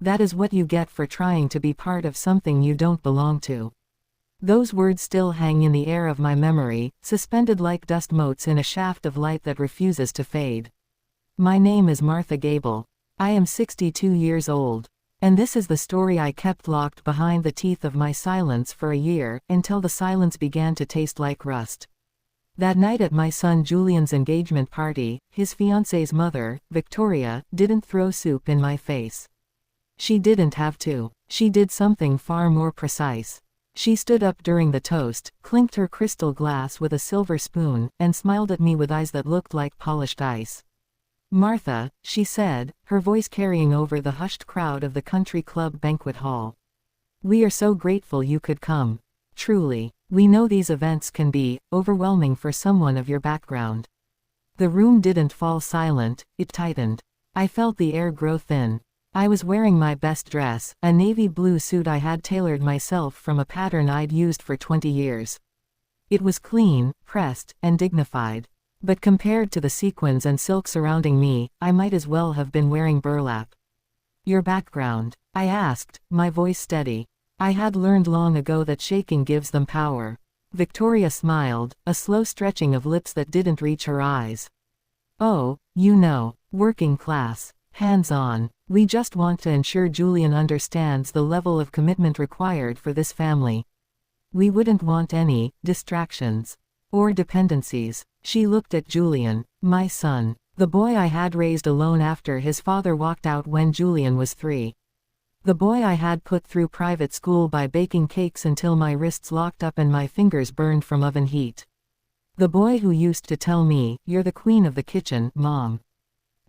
That is what you get for trying to be part of something you don't belong to." Those words still hang in the air of my memory, suspended like dust motes in a shaft of light that refuses to fade. My name is Martha Gable. I am 62 years old. And this is the story I kept locked behind the teeth of my silence for a year, until the silence began to taste like rust. That night at my son Julian's engagement party, his fiancée's mother, Victoria, didn't throw soup in my face. She didn't have to. She did something far more precise. She stood up during the toast, clinked her crystal glass with a silver spoon, and smiled at me with eyes that looked like polished ice. "Martha," she said, her voice carrying over the hushed crowd of the country club banquet hall. "We are so grateful you could come. Truly. We know these events can be overwhelming for someone of your background." The room didn't fall silent, it tightened. I felt the air grow thin. I was wearing my best dress, a navy blue suit I had tailored myself from a pattern I'd used for 20 years. It was clean, pressed, and dignified. But compared to the sequins and silk surrounding me, I might as well have been wearing burlap. "Your background?" I asked, my voice steady. I had learned long ago that shaking gives them power. Victoria smiled, a slow stretching of lips that didn't reach her eyes. "Oh, you know, working class. Hands-on. We just want to ensure Julian understands the level of commitment required for this family. We wouldn't want any distractions or dependencies." She looked at Julian, my son, the boy I had raised alone after his father walked out when Julian was 3. The boy I had put through private school by baking cakes until my wrists locked up and my fingers burned from oven heat. The boy who used to tell me, "You're the queen of the kitchen, Mom."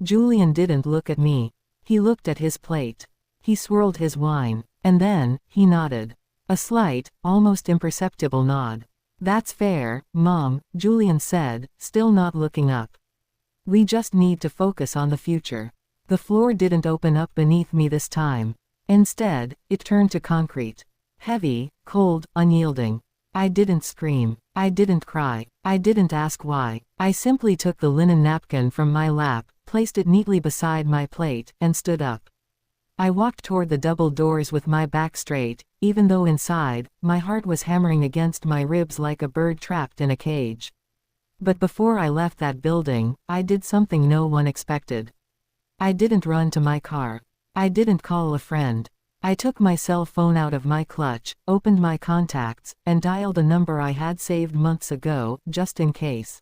Julian didn't look at me. He looked at his plate. He swirled his wine. And then, he nodded. A slight, almost imperceptible nod. "That's fair, Mom," Julian said, still not looking up. "We just need to focus on the future." The floor didn't open up beneath me this time. Instead, it turned to concrete. Heavy, cold, unyielding. I didn't scream. I didn't cry. I didn't ask why. I simply took the linen napkin from my lap, placed it neatly beside my plate, and stood up. I walked toward the double doors with my back straight, even though inside, my heart was hammering against my ribs like a bird trapped in a cage. But before I left that building, I did something no one expected. I didn't run to my car. I didn't call a friend. I took my cell phone out of my clutch, opened my contacts, and dialed a number I had saved months ago, just in case.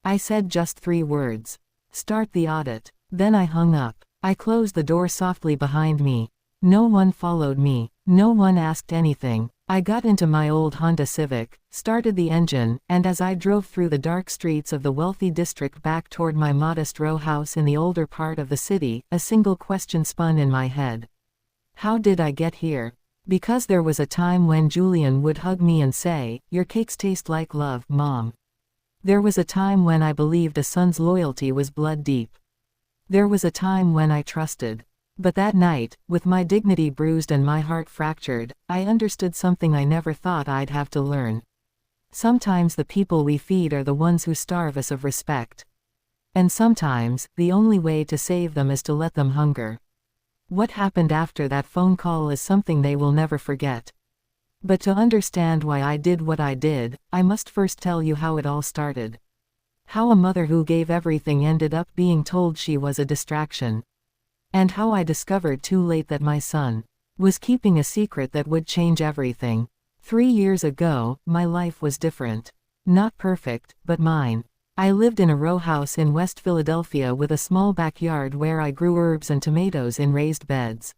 I said just 3 words. "Start the audit." Then I hung up. I closed the door softly behind me. No one followed me. No one asked anything. I got into my old Honda Civic, started the engine, and as I drove through the dark streets of the wealthy district back toward my modest row house in the older part of the city, a single question spun in my head. How did I get here? Because there was a time when Julian would hug me and say, "Your cakes taste like love, Mom." There was a time when I believed a son's loyalty was blood deep. There was a time when I trusted. But that night, with my dignity bruised and my heart fractured, I understood something I never thought I'd have to learn. Sometimes the people we feed are the ones who starve us of respect. And sometimes, the only way to save them is to let them hunger. What happened after that phone call is something they will never forget. But to understand why I did what I did, I must first tell you how it all started. How a mother who gave everything ended up being told she was a distraction. And how I discovered too late that my son was keeping a secret that would change everything. 3 years ago, my life was different. Not perfect, but mine. I lived in a row house in West Philadelphia with a small backyard where I grew herbs and tomatoes in raised beds.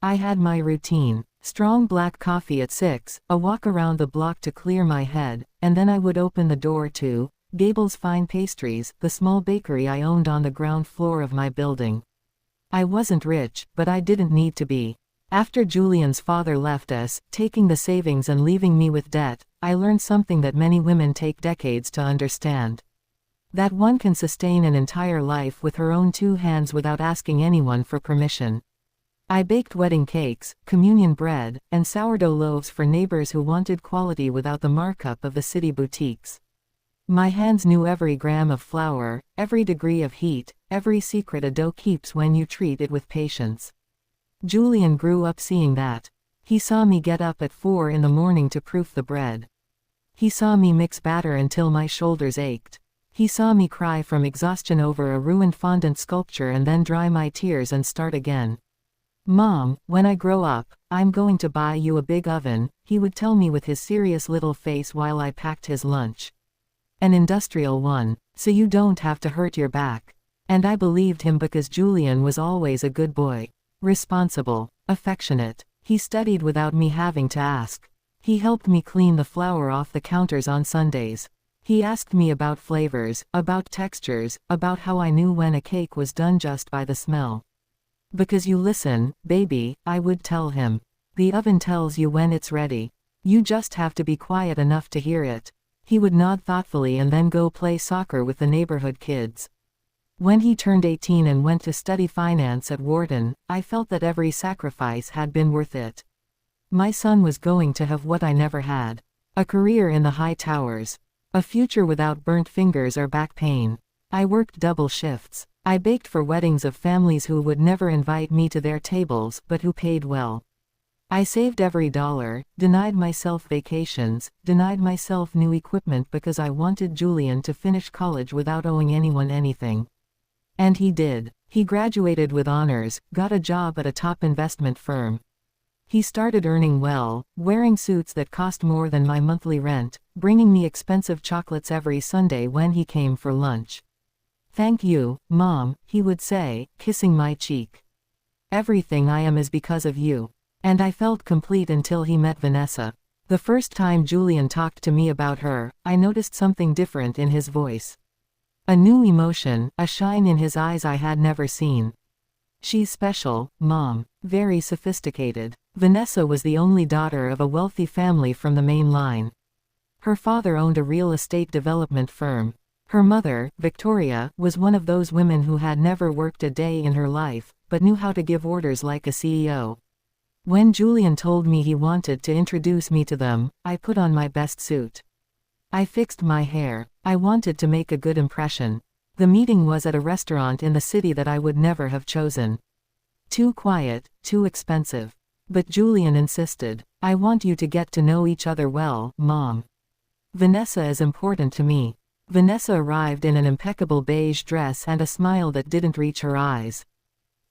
I had my routine. Strong black coffee at 6, a walk around the block to clear my head, and then I would open the door to Gable's Fine Pastries, the small bakery I owned on the ground floor of my building. I wasn't rich, but I didn't need to be. After Julian's father left us, taking the savings and leaving me with debt, I learned something that many women take decades to understand. That one can sustain an entire life with her own 2 hands without asking anyone for permission. I baked wedding cakes, communion bread, and sourdough loaves for neighbors who wanted quality without the markup of the city boutiques. My hands knew every gram of flour, every degree of heat, every secret a dough keeps when you treat it with patience. Julian grew up seeing that. He saw me get up at 4 in the morning to proof the bread. He saw me mix batter until my shoulders ached. He saw me cry from exhaustion over a ruined fondant sculpture and then dry my tears and start again. "Mom, when I grow up, I'm going to buy you a big oven," he would tell me with his serious little face while I packed his lunch. "An industrial one, so you don't have to hurt your back." And I believed him because Julian was always a good boy. Responsible, affectionate. He studied without me having to ask. He helped me clean the flour off the counters on Sundays. He asked me about flavors, about textures, about how I knew when a cake was done just by the smell. "Because you listen, baby," I would tell him. "The oven tells you when it's ready. You just have to be quiet enough to hear it." He would nod thoughtfully and then go play soccer with the neighborhood kids. When he turned 18 and went to study finance at Wharton, I felt that every sacrifice had been worth it. My son was going to have what I never had. A career in the high towers. A future without burnt fingers or back pain. I worked double shifts. I baked for weddings of families who would never invite me to their tables but who paid well. I saved every dollar, denied myself vacations, denied myself new equipment because I wanted Julian to finish college without owing anyone anything. And he did. He graduated with honors, got a job at a top investment firm. He started earning well, wearing suits that cost more than my monthly rent, bringing me expensive chocolates every Sunday when he came for lunch. "Thank you, Mom," he would say, kissing my cheek. "Everything I am is because of you." And I felt complete until he met Vanessa. The first time Julian talked to me about her, I noticed something different in his voice. A new emotion, a shine in his eyes I had never seen. "She's special, Mom. Very sophisticated." Vanessa was the only daughter of a wealthy family from the main line. Her father owned a real estate development firm. Her mother, Victoria, was one of those women who had never worked a day in her life, but knew how to give orders like a CEO. When Julian told me he wanted to introduce me to them, I put on my best suit. I fixed my hair. I wanted to make a good impression. The meeting was at a restaurant in the city that I would never have chosen. Too quiet, too expensive. But Julian insisted. "I want you to get to know each other well, Mom. Vanessa is important to me." Vanessa arrived in an impeccable beige dress and a smile that didn't reach her eyes.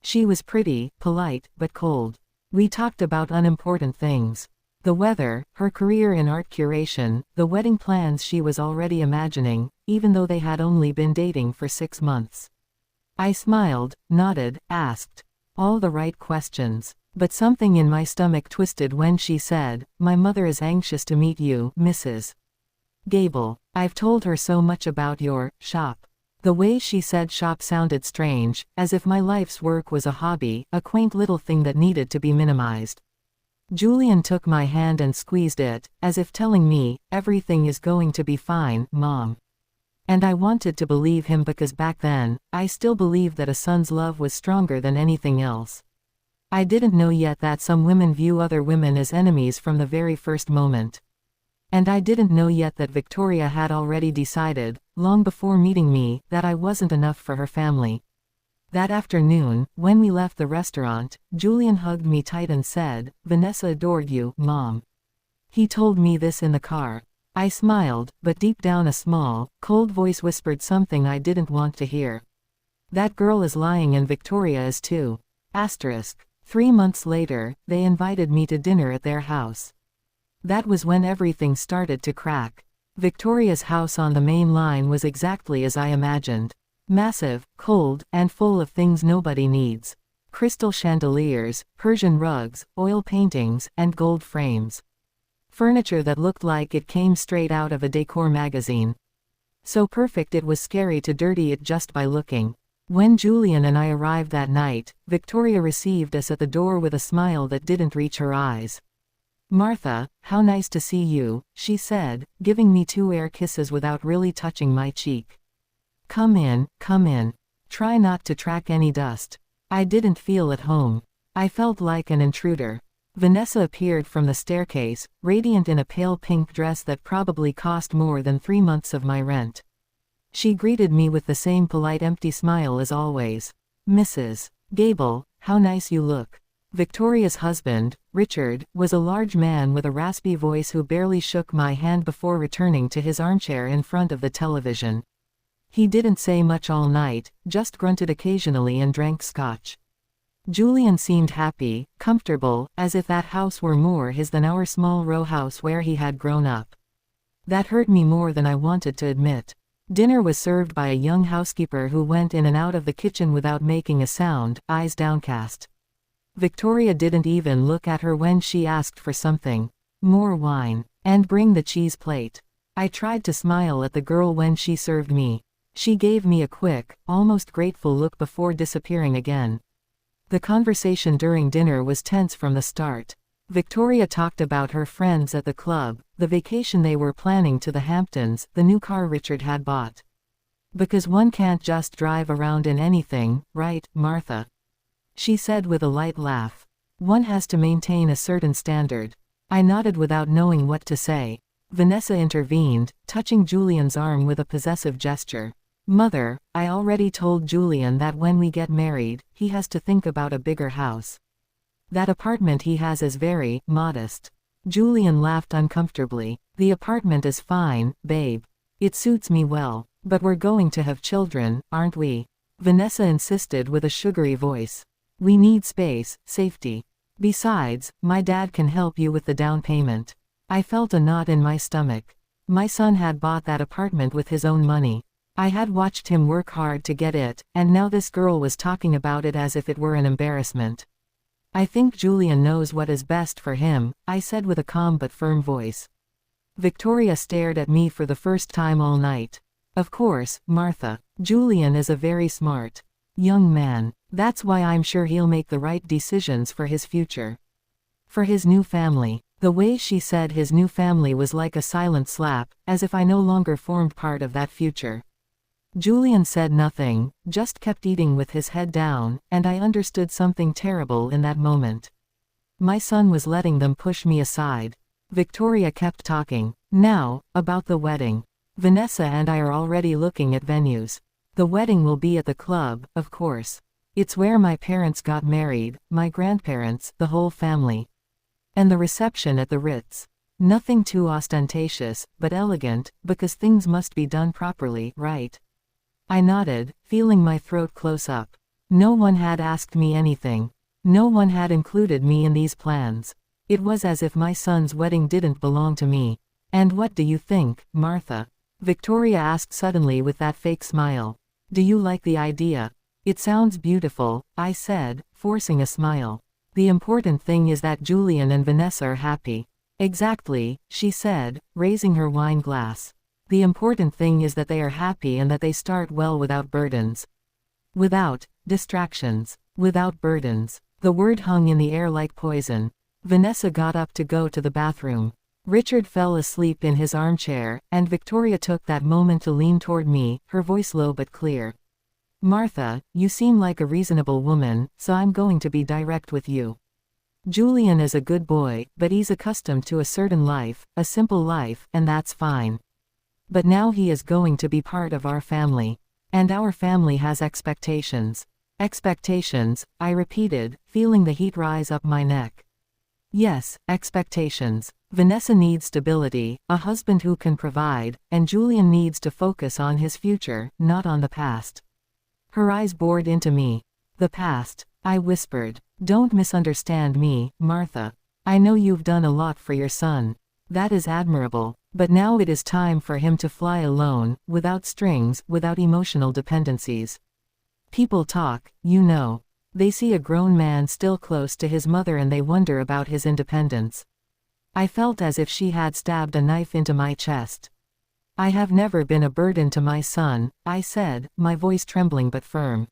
She was pretty, polite, but cold. We talked about unimportant things. The weather, her career in art curation, the wedding plans she was already imagining, even though they had only been dating for 6 months. I smiled, nodded, asked all the right questions. But something in my stomach twisted when she said, "My mother is anxious to meet you, Mrs. Gable. I've told her so much about your shop." The way she said shop sounded strange, as if my life's work was a hobby, a quaint little thing that needed to be minimized. Julian took my hand and squeezed it, as if telling me, "Everything is going to be fine, Mom." And I wanted to believe him because back then, I still believed that a son's love was stronger than anything else. I didn't know yet that some women view other women as enemies from the very first moment. And I didn't know yet that Victoria had already decided, long before meeting me, that I wasn't enough for her family. That afternoon, when we left the restaurant, Julian hugged me tight and said, "Vanessa adored you, Mom." He told me this in the car. I smiled, but deep down a small, cold voice whispered something I didn't want to hear. "That girl is lying and Victoria is too." 3 months later, they invited me to dinner at their house. That was when everything started to crack. Victoria's house on the main line was exactly as I imagined. Massive, cold, and full of things nobody needs. Crystal chandeliers, Persian rugs, oil paintings, and gold frames. Furniture that looked like it came straight out of a decor magazine. So perfect it was scary to dirty it just by looking. When Julian and I arrived that night, Victoria received us at the door with a smile that didn't reach her eyes. "Martha, how nice to see you," she said, giving me 2 air kisses without really touching my cheek. Come in, come in. Try not to track any dust." I didn't feel at home. I felt like an intruder. Vanessa appeared from the staircase, radiant in a pale pink dress that probably cost more than 3 months of my rent. She greeted me with the same polite empty smile as always. "Mrs. Gable, how nice you look." Victoria's husband, Richard, was a large man with a raspy voice who barely shook my hand before returning to his armchair in front of the television. He didn't say much all night, just grunted occasionally and drank scotch. Julian seemed happy, comfortable, as if that house were more his than our small row house where he had grown up. That hurt me more than I wanted to admit. Dinner was served by a young housekeeper who went in and out of the kitchen without making a sound, eyes downcast. Victoria didn't even look at her when she asked for something. More wine. And bring the cheese plate. I tried to smile at the girl when she served me. She gave me a quick, almost grateful look before disappearing again. The conversation during dinner was tense from the start. Victoria talked about her friends at the club, the vacation they were planning to the Hamptons, the new car Richard had bought. Because one can't just drive around in anything, right, Martha? She said with a light laugh. One has to maintain a certain standard. I nodded without knowing what to say. Vanessa intervened, touching Julian's arm with a possessive gesture. Mother, I already told Julian that when we get married, he has to think about a bigger house. That apartment he has is very modest. Julian laughed uncomfortably. The apartment is fine, babe. It suits me well. But we're going to have children, aren't we? Vanessa insisted with a sugary voice. We need space, safety. Besides, my dad can help you with the down payment. I felt a knot in my stomach. My son had bought that apartment with his own money. I had watched him work hard to get it, and now this girl was talking about it as if it were an embarrassment. I think Julian knows what is best for him, I said with a calm but firm voice. Victoria stared at me for the first time all night. Of course, Martha. Julian is a very smart young man. That's why I'm sure he'll make the right decisions for his future. For his new family. The way she said his new family was like a silent slap, as if I no longer formed part of that future. Julian said nothing, just kept eating with his head down, and I understood something terrible in that moment. My son was letting them push me aside. Victoria kept talking. Now, about the wedding. Vanessa and I are already looking at venues. The wedding will be at the club, of course. It's where my parents got married, my grandparents, the whole family. And the reception at the Ritz. Nothing too ostentatious, but elegant, because things must be done properly, right? I nodded, feeling my throat close up. No one had asked me anything. No one had included me in these plans. It was as if my son's wedding didn't belong to me. And what do you think, Martha? Victoria asked suddenly with that fake smile. Do you like the idea? It sounds beautiful, I said, forcing a smile. The important thing is that Julian and Vanessa are happy. Exactly, she said, raising her wine glass. The important thing is that they are happy and that they start well without burdens. Without distractions. Without burdens. The word hung in the air like poison. Vanessa got up to go to the bathroom. Richard fell asleep in his armchair, and Victoria took that moment to lean toward me, her voice low but clear. Martha, you seem like a reasonable woman, so I'm going to be direct with you. Julian is a good boy, but he's accustomed to a certain life, a simple life, and that's fine. But now he is going to be part of our family. And our family has expectations. Expectations, I repeated, feeling the heat rise up my neck. Yes, expectations. Vanessa needs stability, a husband who can provide, and Julian needs to focus on his future, not on the past. Her eyes bored into me. The past, I whispered. Don't misunderstand me, Martha. I know you've done a lot for your son. That is admirable. But now it is time for him to fly alone, without strings, without emotional dependencies. People talk, you know. They see a grown man still close to his mother and they wonder about his independence. I felt as if she had stabbed a knife into my chest. I have never been a burden to my son, I said, my voice trembling but firm.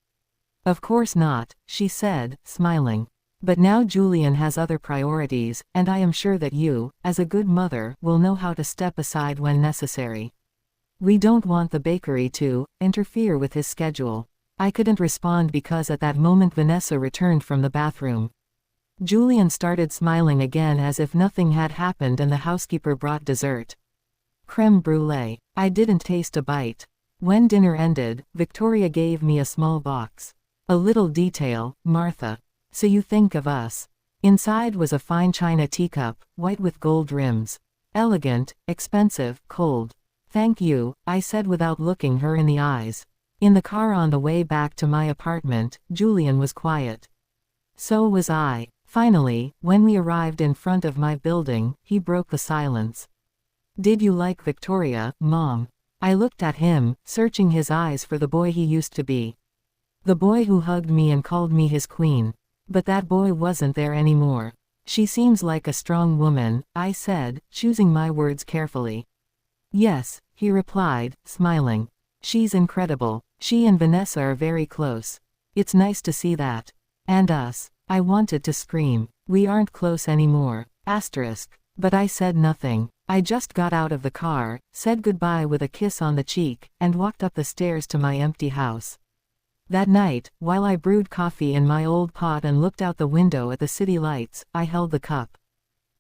Of course not, she said, smiling. But now Julian has other priorities, and I am sure that you, as a good mother, will know how to step aside when necessary. We don't want the bakery to interfere with his schedule. I couldn't respond because at that moment Vanessa returned from the bathroom. Julian started smiling again as if nothing had happened and the housekeeper brought dessert. Crème brûlée. I didn't taste a bite. When dinner ended, Victoria gave me a small box. A little detail, Martha. So you think of us. Inside was a fine china teacup, white with gold rims. Elegant, expensive, cold. Thank you, I said without looking her in the eyes. In the car on the way back to my apartment, Julian was quiet. So was I. Finally, when we arrived in front of my building, he broke the silence. Did you like Victoria, Mom? I looked at him, searching his eyes for the boy he used to be. The boy who hugged me and called me his queen. But that boy wasn't there anymore. She seems like a strong woman, I said, choosing my words carefully. Yes, he replied, smiling. She's incredible. She and Vanessa are very close. It's nice to see that. And us. I wanted to scream. We aren't close anymore. Asterisk. But I said nothing. I just got out of the car, said goodbye with a kiss on the cheek, and walked up the stairs to my empty house. That night, while I brewed coffee in my old pot and looked out the window at the city lights, I held the cup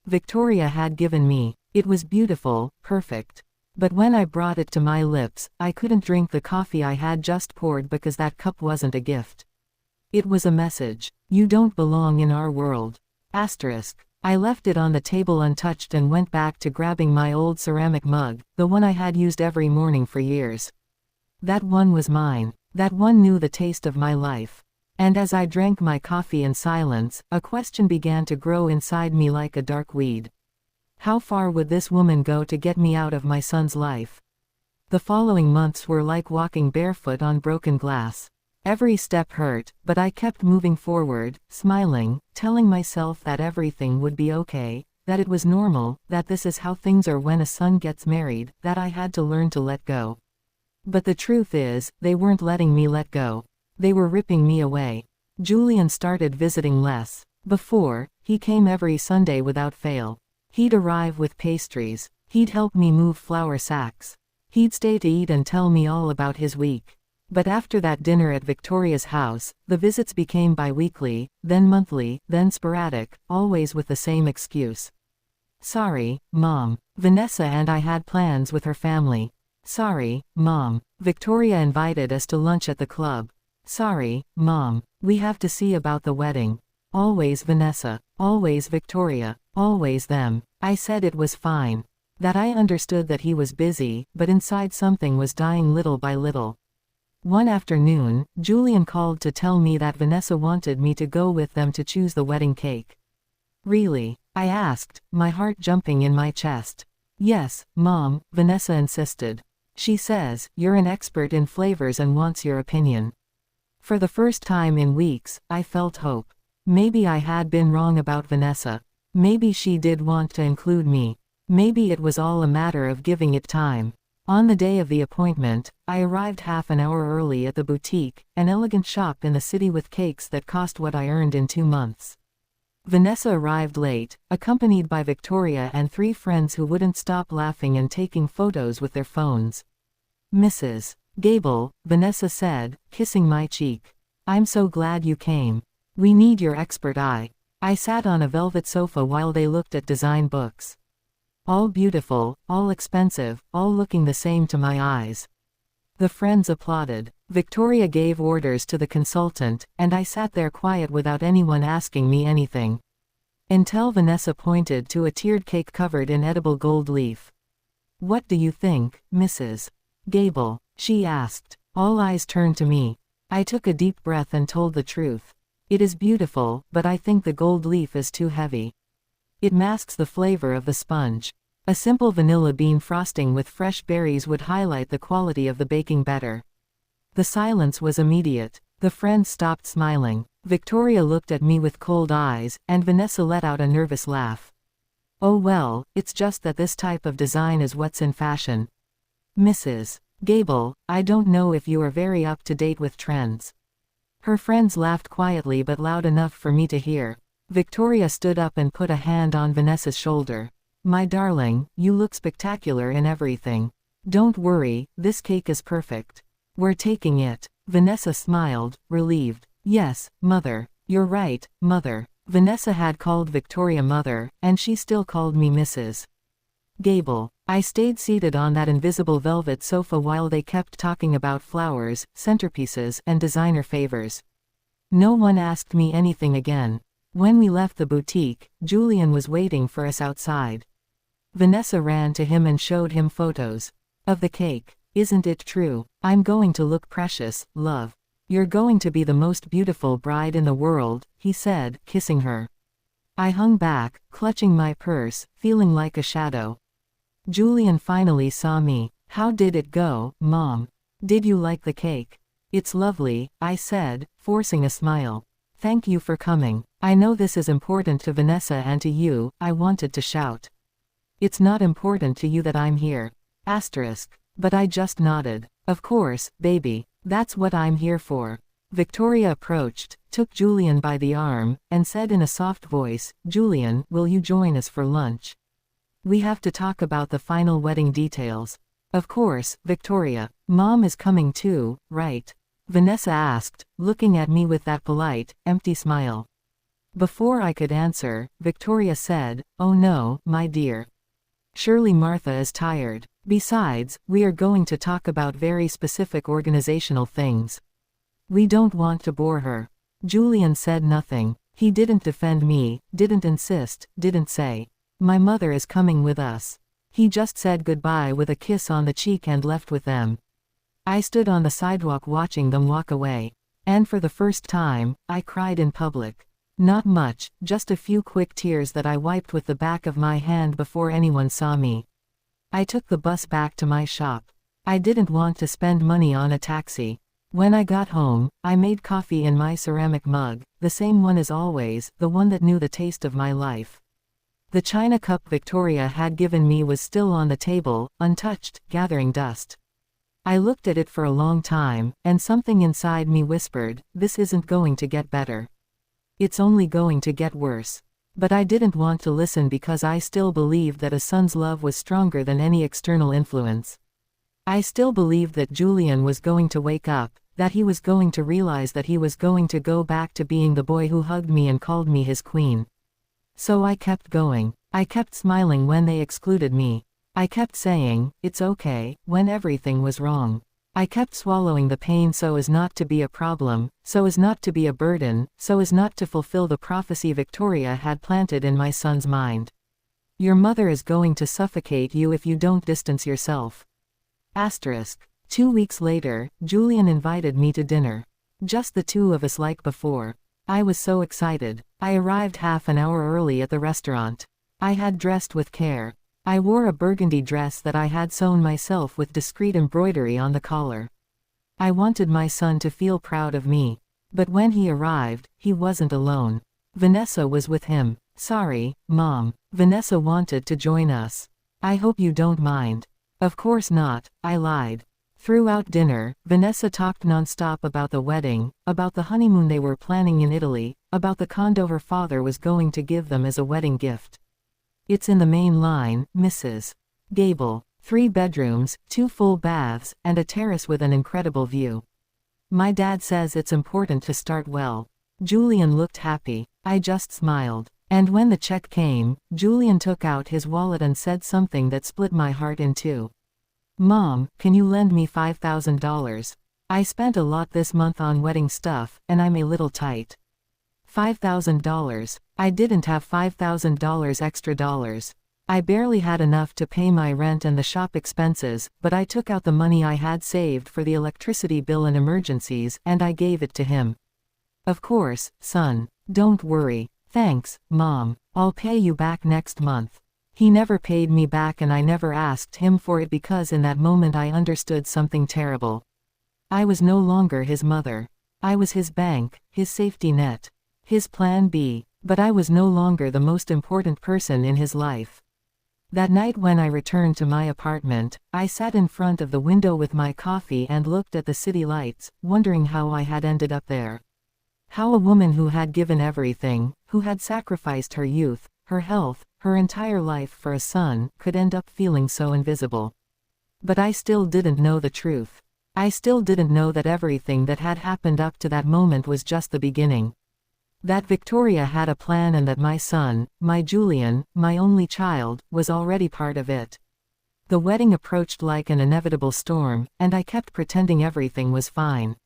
Victoria had given me. It was beautiful, perfect. But when I brought it to my lips, I couldn't drink the coffee I had just poured because that cup wasn't a gift. It was a message. You don't belong in our world. Asterisk. I left it on the table untouched and went back to grabbing my old ceramic mug, the one I had used every morning for years. That one was mine. That one knew the taste of my life. And as I drank my coffee in silence, a question began to grow inside me like a dark weed. How far would this woman go to get me out of my son's life? The following months were like walking barefoot on broken glass. Every step hurt, but I kept moving forward, smiling, telling myself that everything would be okay, that it was normal, that this is how things are when a son gets married, that I had to learn to let go. But the truth is, they weren't letting me let go. They were ripping me away. Julian started visiting less. Before, he came every Sunday without fail. He'd arrive with pastries. He'd help me move flour sacks. He'd stay to eat and tell me all about his week. But after that dinner at Victoria's house, the visits became bi-weekly, then monthly, then sporadic, always with the same excuse. Sorry, Mom. Vanessa and I had plans with her family. Sorry, Mom. Victoria invited us to lunch at the club. Sorry, Mom. We have to see about the wedding. Always Vanessa. Always Victoria. Always them. I said it was fine. That I understood that he was busy, but inside something was dying little by little. One afternoon, Julian called to tell me that Vanessa wanted me to go with them to choose the wedding cake. Really? I asked, my heart jumping in my chest. Yes, Mom, Vanessa insisted. She says, you're an expert in flavors and wants your opinion. For the first time in weeks, I felt hope. Maybe I had been wrong about Vanessa. Maybe she did want to include me. Maybe it was all a matter of giving it time. On the day of the appointment, I arrived half an hour early at the boutique, an elegant shop in the city with cakes that cost what I earned in 2 months. Vanessa arrived late, accompanied by Victoria and 3 friends who wouldn't stop laughing and taking photos with their phones. Mrs. Gable, Vanessa said, kissing my cheek. I'm so glad you came. We need your expert eye. I sat on a velvet sofa while they looked at design books. All beautiful, all expensive, all looking the same to my eyes. The friends applauded. Victoria gave orders to the consultant, and I sat there quiet without anyone asking me anything. Until Vanessa pointed to a tiered cake covered in edible gold leaf. What do you think, Mrs. Gable? She asked. All eyes turned to me. I took a deep breath and told the truth. It is beautiful, but I think the gold leaf is too heavy. It masks the flavor of the sponge. A simple vanilla bean frosting with fresh berries would highlight the quality of the baking better. The silence was immediate. The friends stopped smiling. Victoria looked at me with cold eyes, and Vanessa let out a nervous laugh. Oh well, it's just that this type of design is what's in fashion. Mrs. Gable, I don't know if you are very up to date with trends. Her friends laughed quietly but loud enough for me to hear. Victoria stood up and put a hand on Vanessa's shoulder. My darling, you look spectacular in everything. Don't worry, this cake is perfect. We're taking it. Vanessa smiled, relieved. Yes, Mother. You're right, Mother. Vanessa had called Victoria Mother, and she still called me Mrs. Gable. I stayed seated on that invisible velvet sofa while they kept talking about flowers, centerpieces, and designer favors. No one asked me anything again. When we left the boutique, Julian was waiting for us outside. Vanessa ran to him and showed him photos of the cake. Isn't it true? I'm going to look precious, love. You're going to be the most beautiful bride in the world, he said, kissing her. I hung back, clutching my purse, feeling like a shadow. Julian finally saw me. How did it go, Mom? Did you like the cake? It's lovely, I said, forcing a smile. Thank you for coming. I know this is important to Vanessa and to you, I wanted to shout. It's not important to you that I'm here. But I just nodded. Of course, baby. That's what I'm here for. Victoria approached, took Julian by the arm, and said in a soft voice, Julian, will you join us for lunch? We have to talk about the final wedding details. Of course, Victoria. Mom is coming too, right? Vanessa asked, looking at me with that polite, empty smile. Before I could answer, Victoria said, oh no, my dear. Surely Martha is tired. Besides, we are going to talk about very specific organizational things. We don't want to bore her. Julian said nothing. He didn't defend me, didn't insist, didn't say, my mother is coming with us. He just said goodbye with a kiss on the cheek and left with them. I stood on the sidewalk watching them walk away. And for the first time, I cried in public. Not much, just a few quick tears that I wiped with the back of my hand before anyone saw me. I took the bus back to my shop. I didn't want to spend money on a taxi. When I got home, I made coffee in my ceramic mug, the same one as always, the one that knew the taste of my life. The china cup Victoria had given me was still on the table, untouched, gathering dust. I looked at it for a long time, and something inside me whispered, this isn't going to get better. It's only going to get worse. But I didn't want to listen because I still believed that a son's love was stronger than any external influence. I still believed that Julian was going to wake up, that he was going to realize that he was going to go back to being the boy who hugged me and called me his queen. So I kept going. I kept smiling when they excluded me. I kept saying, it's okay, when everything was wrong. I kept swallowing the pain so as not to be a problem, so as not to be a burden, so as not to fulfill the prophecy Victoria had planted in my son's mind. Your mother is going to suffocate you if you don't distance yourself. 2 weeks later, Julian invited me to dinner. Just the two of us like before. I was so excited. I arrived half an hour early at the restaurant. I had dressed with care. I wore a burgundy dress that I had sewn myself with discreet embroidery on the collar. I wanted my son to feel proud of me. But when he arrived, he wasn't alone. Vanessa was with him. Sorry, Mom. Vanessa wanted to join us. I hope you don't mind. Of course not, I lied. Throughout dinner, Vanessa talked non-stop about the wedding, about the honeymoon they were planning in Italy, about the condo her father was going to give them as a wedding gift. It's in the main line, Mrs. Gable. 3 bedrooms, 2 full baths, and a terrace with an incredible view. My dad says it's important to start well. Julian looked happy. I just smiled. And when the check came, Julian took out his wallet and said something that split my heart in two. Mom, can you lend me $5,000? I spent a lot this month on wedding stuff, and I'm a little tight. $5,000. I didn't have $5,000 extra dollars. I barely had enough to pay my rent and the shop expenses, but I took out the money I had saved for the electricity bill and emergencies, and I gave it to him. Of course, son. Don't worry. Thanks, Mom. I'll pay you back next month. He never paid me back and I never asked him for it because in that moment I understood something terrible. I was no longer his mother. I was his bank, his safety net. His plan B, but I was no longer the most important person in his life. That night when I returned to my apartment, I sat in front of the window with my coffee and looked at the city lights, wondering how I had ended up there. How a woman who had given everything, who had sacrificed her youth, her health, her entire life for a son, could end up feeling so invisible. But I still didn't know the truth. I still didn't know that everything that had happened up to that moment was just the beginning. That Victoria had a plan and that my son, my Julian, my only child, was already part of it. The wedding approached like an inevitable storm, and I kept pretending everything was fine.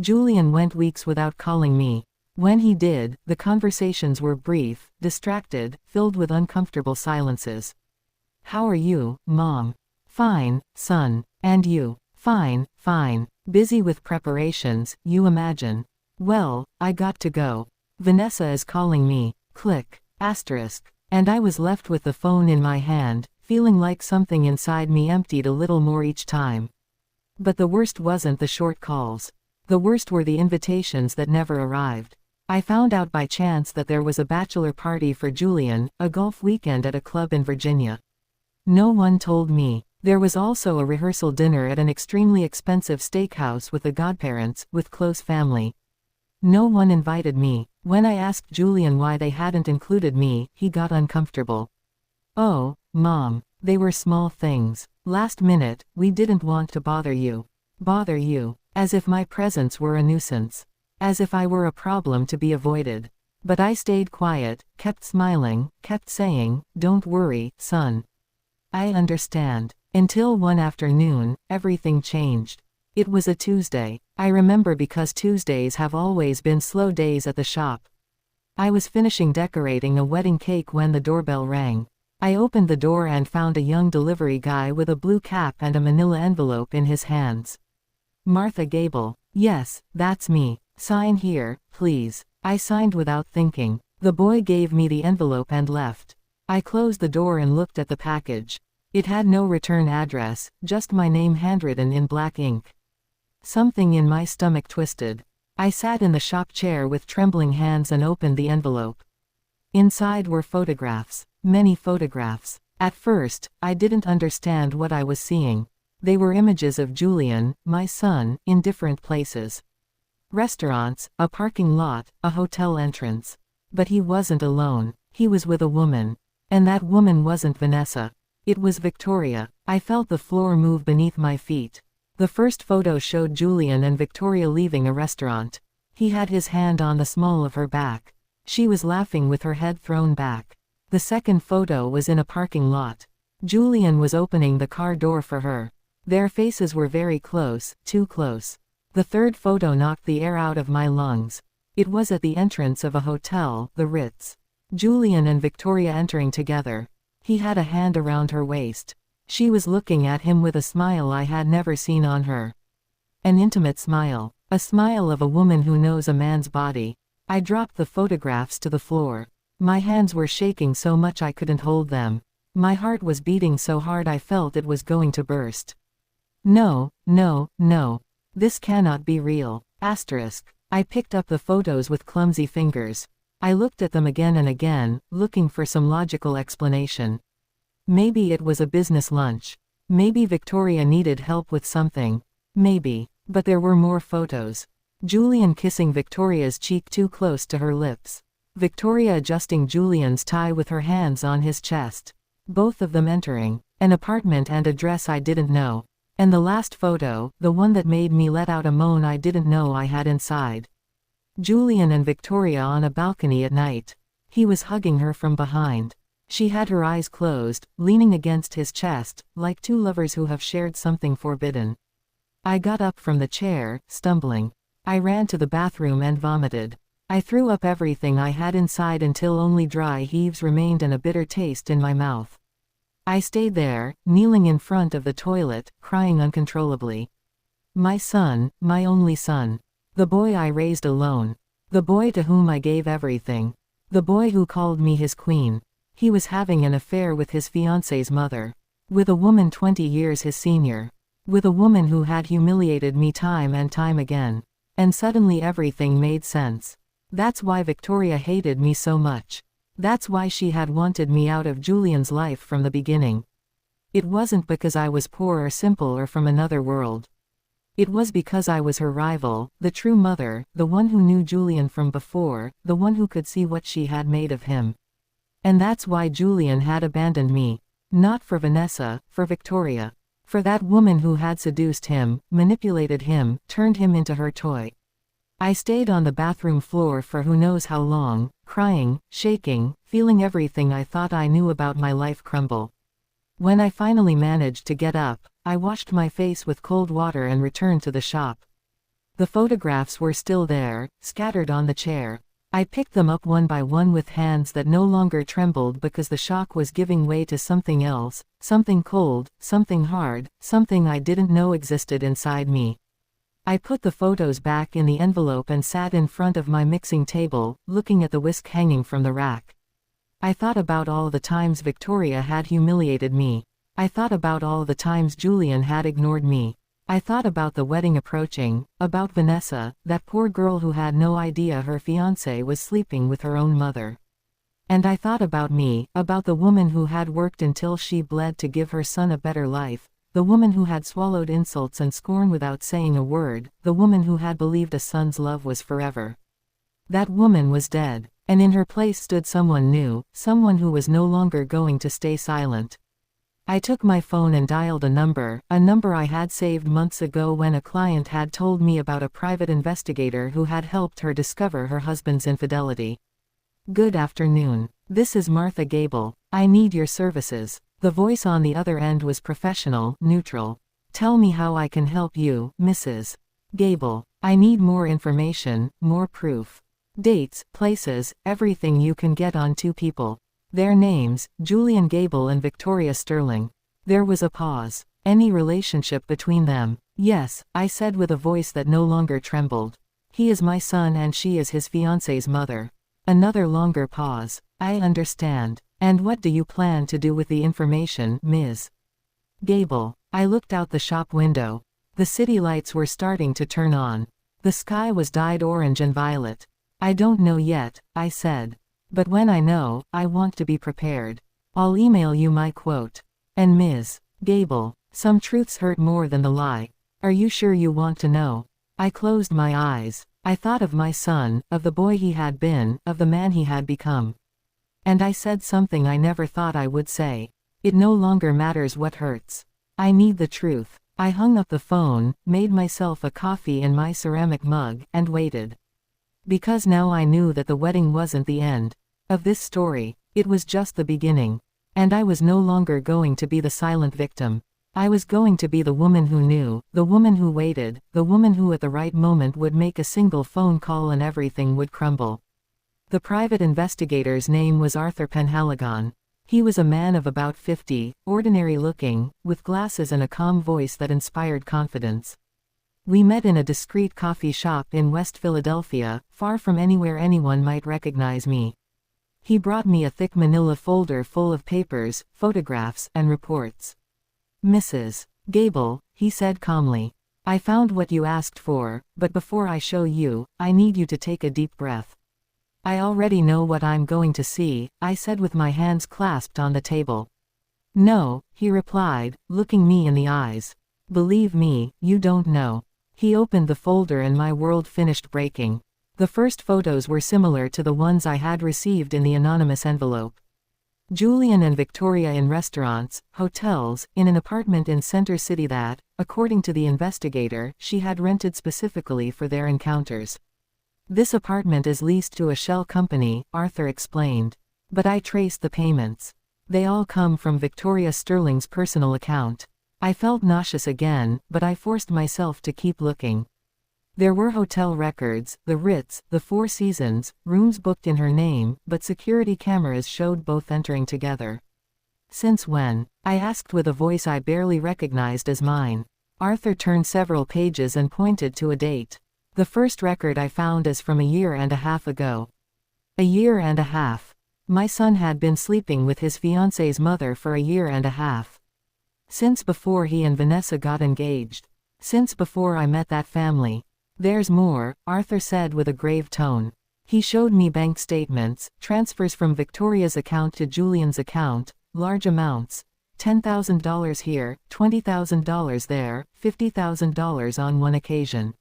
Julian went weeks without calling me. When he did, the conversations were brief, distracted, filled with uncomfortable silences. "How are you, Mom?" "Fine, son. And you?" "Fine, fine. Busy with preparations, you imagine." "Well, I got to go. Vanessa is calling me." Click. Asterisk. And I was left with the phone in my hand, feeling like something inside me emptied a little more each time. But the worst wasn't the short calls. The worst were the invitations that never arrived. I found out by chance that there was a bachelor party for Julian, a golf weekend at a club in Virginia. No one told me. There was also a rehearsal dinner at an extremely expensive steakhouse with the godparents, with close family. No one invited me. When I asked Julian why they hadn't included me, he got uncomfortable. "Oh, Mom, they were small things. Last minute, we didn't want to bother you." Bother you? As if my presence were a nuisance. As if I were a problem to be avoided. But I stayed quiet, kept smiling, kept saying, "Don't worry, son. I understand." Until one afternoon, everything changed. It was a Tuesday. I remember because Tuesdays have always been slow days at the shop. I was finishing decorating a wedding cake when the doorbell rang. I opened the door and found a young delivery guy with a blue cap and a manila envelope in his hands. "Martha Gable." "Yes, that's me. Sign here, please." I signed without thinking. The boy gave me the envelope and left. I closed the door and looked at the package. It had no return address, just my name handwritten in black ink. Something in my stomach twisted. I sat in the shop chair with trembling hands and opened the envelope. Inside were photographs. Many photographs. At first, I didn't understand what I was seeing. They were images of Julian, my son, in different places. Restaurants, a parking lot, a hotel entrance. But he wasn't alone. He was with a woman. And that woman wasn't Vanessa. It was Victoria. I felt the floor move beneath my feet. The first photo showed Julian and Victoria leaving a restaurant. He had his hand on the small of her back. She was laughing with her head thrown back. The second photo was in a parking lot. Julian was opening the car door for her. Their faces were very close, too close. The third photo knocked the air out of my lungs. It was at the entrance of a hotel, the Ritz. Julian and Victoria entering together. He had a hand around her waist. She was looking at him with a smile I had never seen on her. An intimate smile. A smile of a woman who knows a man's body. I dropped the photographs to the floor. My hands were shaking so much I couldn't hold them. My heart was beating so hard I felt it was going to burst. No, no, no. This cannot be real. Asterisk. I picked up the photos with clumsy fingers. I looked at them again and again, looking for some logical explanation. Maybe it was a business lunch. Maybe Victoria needed help with something. Maybe. But there were more photos. Julian kissing Victoria's cheek too close to her lips. Victoria adjusting Julian's tie with her hands on his chest. Both of them entering. An apartment and address I didn't know. And the last photo, the one that made me let out a moan I didn't know I had inside. Julian and Victoria on a balcony at night. He was hugging her from behind. She had her eyes closed, leaning against his chest, like two lovers who have shared something forbidden. I got up from the chair, stumbling. I ran to the bathroom and vomited. I threw up everything I had inside until only dry heaves remained and a bitter taste in my mouth. I stayed there, kneeling in front of the toilet, crying uncontrollably. My son, my only son. The boy I raised alone. The boy to whom I gave everything. The boy who called me his queen. He was having an affair with his fiancée's mother. With a woman 20 years his senior. With a woman who had humiliated me time and time again. And suddenly everything made sense. That's why Victoria hated me so much. That's why she had wanted me out of Julian's life from the beginning. It wasn't because I was poor or simple or from another world. It was because I was her rival, the true mother, the one who knew Julian from before, the one who could see what she had made of him. And that's why Julian had abandoned me. Not for Vanessa, for Victoria. For that woman who had seduced him, manipulated him, turned him into her toy. I stayed on the bathroom floor for who knows how long, crying, shaking, feeling everything I thought I knew about my life crumble. When I finally managed to get up, I washed my face with cold water and returned to the shop. The photographs were still there, scattered on the chair. I picked them up one by one with hands that no longer trembled because the shock was giving way to something else, something cold, something hard, something I didn't know existed inside me. I put the photos back in the envelope and sat in front of my mixing table, looking at the whisk hanging from the rack. I thought about all the times Victoria had humiliated me. I thought about all the times Julian had ignored me. I thought about the wedding approaching, about Vanessa, that poor girl who had no idea her fiancé was sleeping with her own mother. And I thought about me, about the woman who had worked until she bled to give her son a better life, the woman who had swallowed insults and scorn without saying a word, the woman who had believed a son's love was forever. That woman was dead, and in her place stood someone new, someone who was no longer going to stay silent. I took my phone and dialed a number I had saved months ago when a client had told me about a private investigator who had helped her discover her husband's infidelity. "Good afternoon. This is Martha Gable. I need your services." The voice on the other end was professional, neutral. "Tell me how I can help you, Mrs. Gable. I need more information, more proof. Dates, places, everything you can get on two people. Their names, Julian Gable and Victoria Sterling." There was a pause. "Any relationship between them?" "Yes," I said with a voice that no longer trembled. "He is my son and she is his fiancé's mother." Another longer pause. "I understand. And what do you plan to do with the information, Ms. Gable?" I looked out the shop window. The city lights were starting to turn on. The sky was dyed orange and violet. "I don't know yet," I said. "But when I know, I want to be prepared. I'll email you my quote." And Ms. Gable, "Some truths hurt more than the lie. Are you sure you want to know?" I closed my eyes. I thought of my son, of the boy he had been, of the man he had become. And I said something I never thought I would say. It no longer matters what hurts. I need the truth. I hung up the phone, made myself a coffee in my ceramic mug, and waited. Because now I knew that the wedding wasn't the end of this story. It was just the beginning. And I was no longer going to be the silent victim. I was going to be the woman who knew, the woman who waited, the woman who at the right moment would make a single phone call and everything would crumble. The private investigator's name was Arthur Penhaligon. He was a man of about 50, ordinary looking, with glasses and a calm voice that inspired confidence. We met in a discreet coffee shop in West Philadelphia, far from anywhere anyone might recognize me. He brought me a thick manila folder full of papers, photographs, and reports. "Mrs. Gable," he said calmly, "I found what you asked for, but before I show you, I need you to take a deep breath." "I already know what I'm going to see," I said with my hands clasped on the table. "No," he replied, looking me in the eyes. "Believe me, you don't know." He opened the folder and my world finished breaking. The first photos were similar to the ones I had received in the anonymous envelope. Julian and Victoria in restaurants, hotels, in an apartment in Center City that, according to the investigator, she had rented specifically for their encounters. "This apartment is leased to a shell company," Arthur explained. "But I traced the payments. They all come from Victoria Sterling's personal account." I felt nauseous again, but I forced myself to keep looking. There were hotel records, the Ritz, the Four Seasons, rooms booked in her name, but security cameras showed both entering together. "Since when?" I asked with a voice I barely recognized as mine. Arthur turned several pages and pointed to a date. "The first record I found is from 1.5 years ago." 1.5 years. My son had been sleeping with his fiancé's mother for 1.5 years. Since before he and Vanessa got engaged. Since before I met that family. "There's more," Arthur said with a grave tone. He showed me bank statements, transfers from Victoria's account to Julian's account, large amounts. $10,000 here, $20,000 there, $50,000 on one occasion.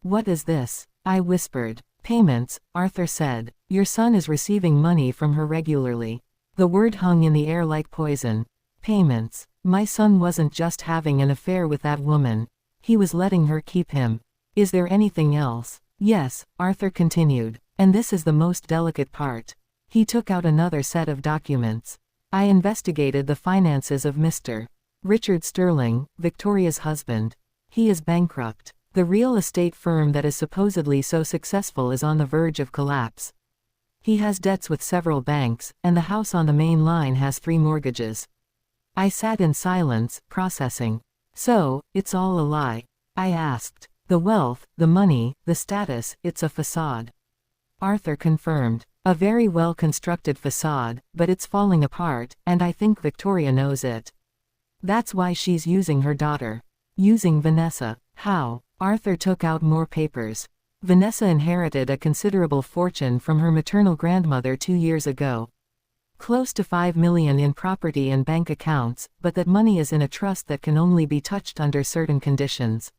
"What is this?" I whispered. "Payments," Arthur said. "Your son is receiving money from her regularly." The word hung in the air like poison. Payments. My son wasn't just having an affair with that woman. He was letting her keep him. "Is there anything else?" "Yes," Arthur continued. "And this is the most delicate part." He took out another set of documents. "I investigated the finances of Mr. Richard Sterling, Victoria's husband. He is bankrupt. The real estate firm that is supposedly so successful is on the verge of collapse. He has debts with several banks, and the house on the main line has 3 mortgages. I sat in silence, processing. So, it's all a lie? I asked. The wealth, the money, the status, it's a facade. Arthur confirmed. A very well-constructed facade, but it's falling apart, and I think Victoria knows it. That's why she's using her daughter. Using Vanessa. How? Arthur took out more papers. Vanessa inherited a considerable fortune from her maternal grandmother 2 years ago. Close to $5 million in property and bank accounts, but that money is in a trust that can only be touched under certain conditions.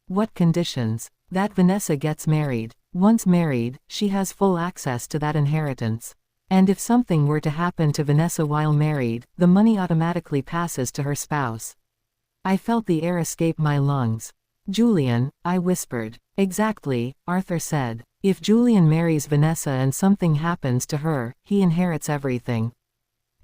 What conditions? That Vanessa gets married. Once married, she has full access to that inheritance. And if something were to happen to Vanessa while married, the money automatically passes to her spouse. I felt the air escape my lungs. Julian, I whispered. Exactly, Arthur said. If Julian marries Vanessa and something happens to her, he inherits everything.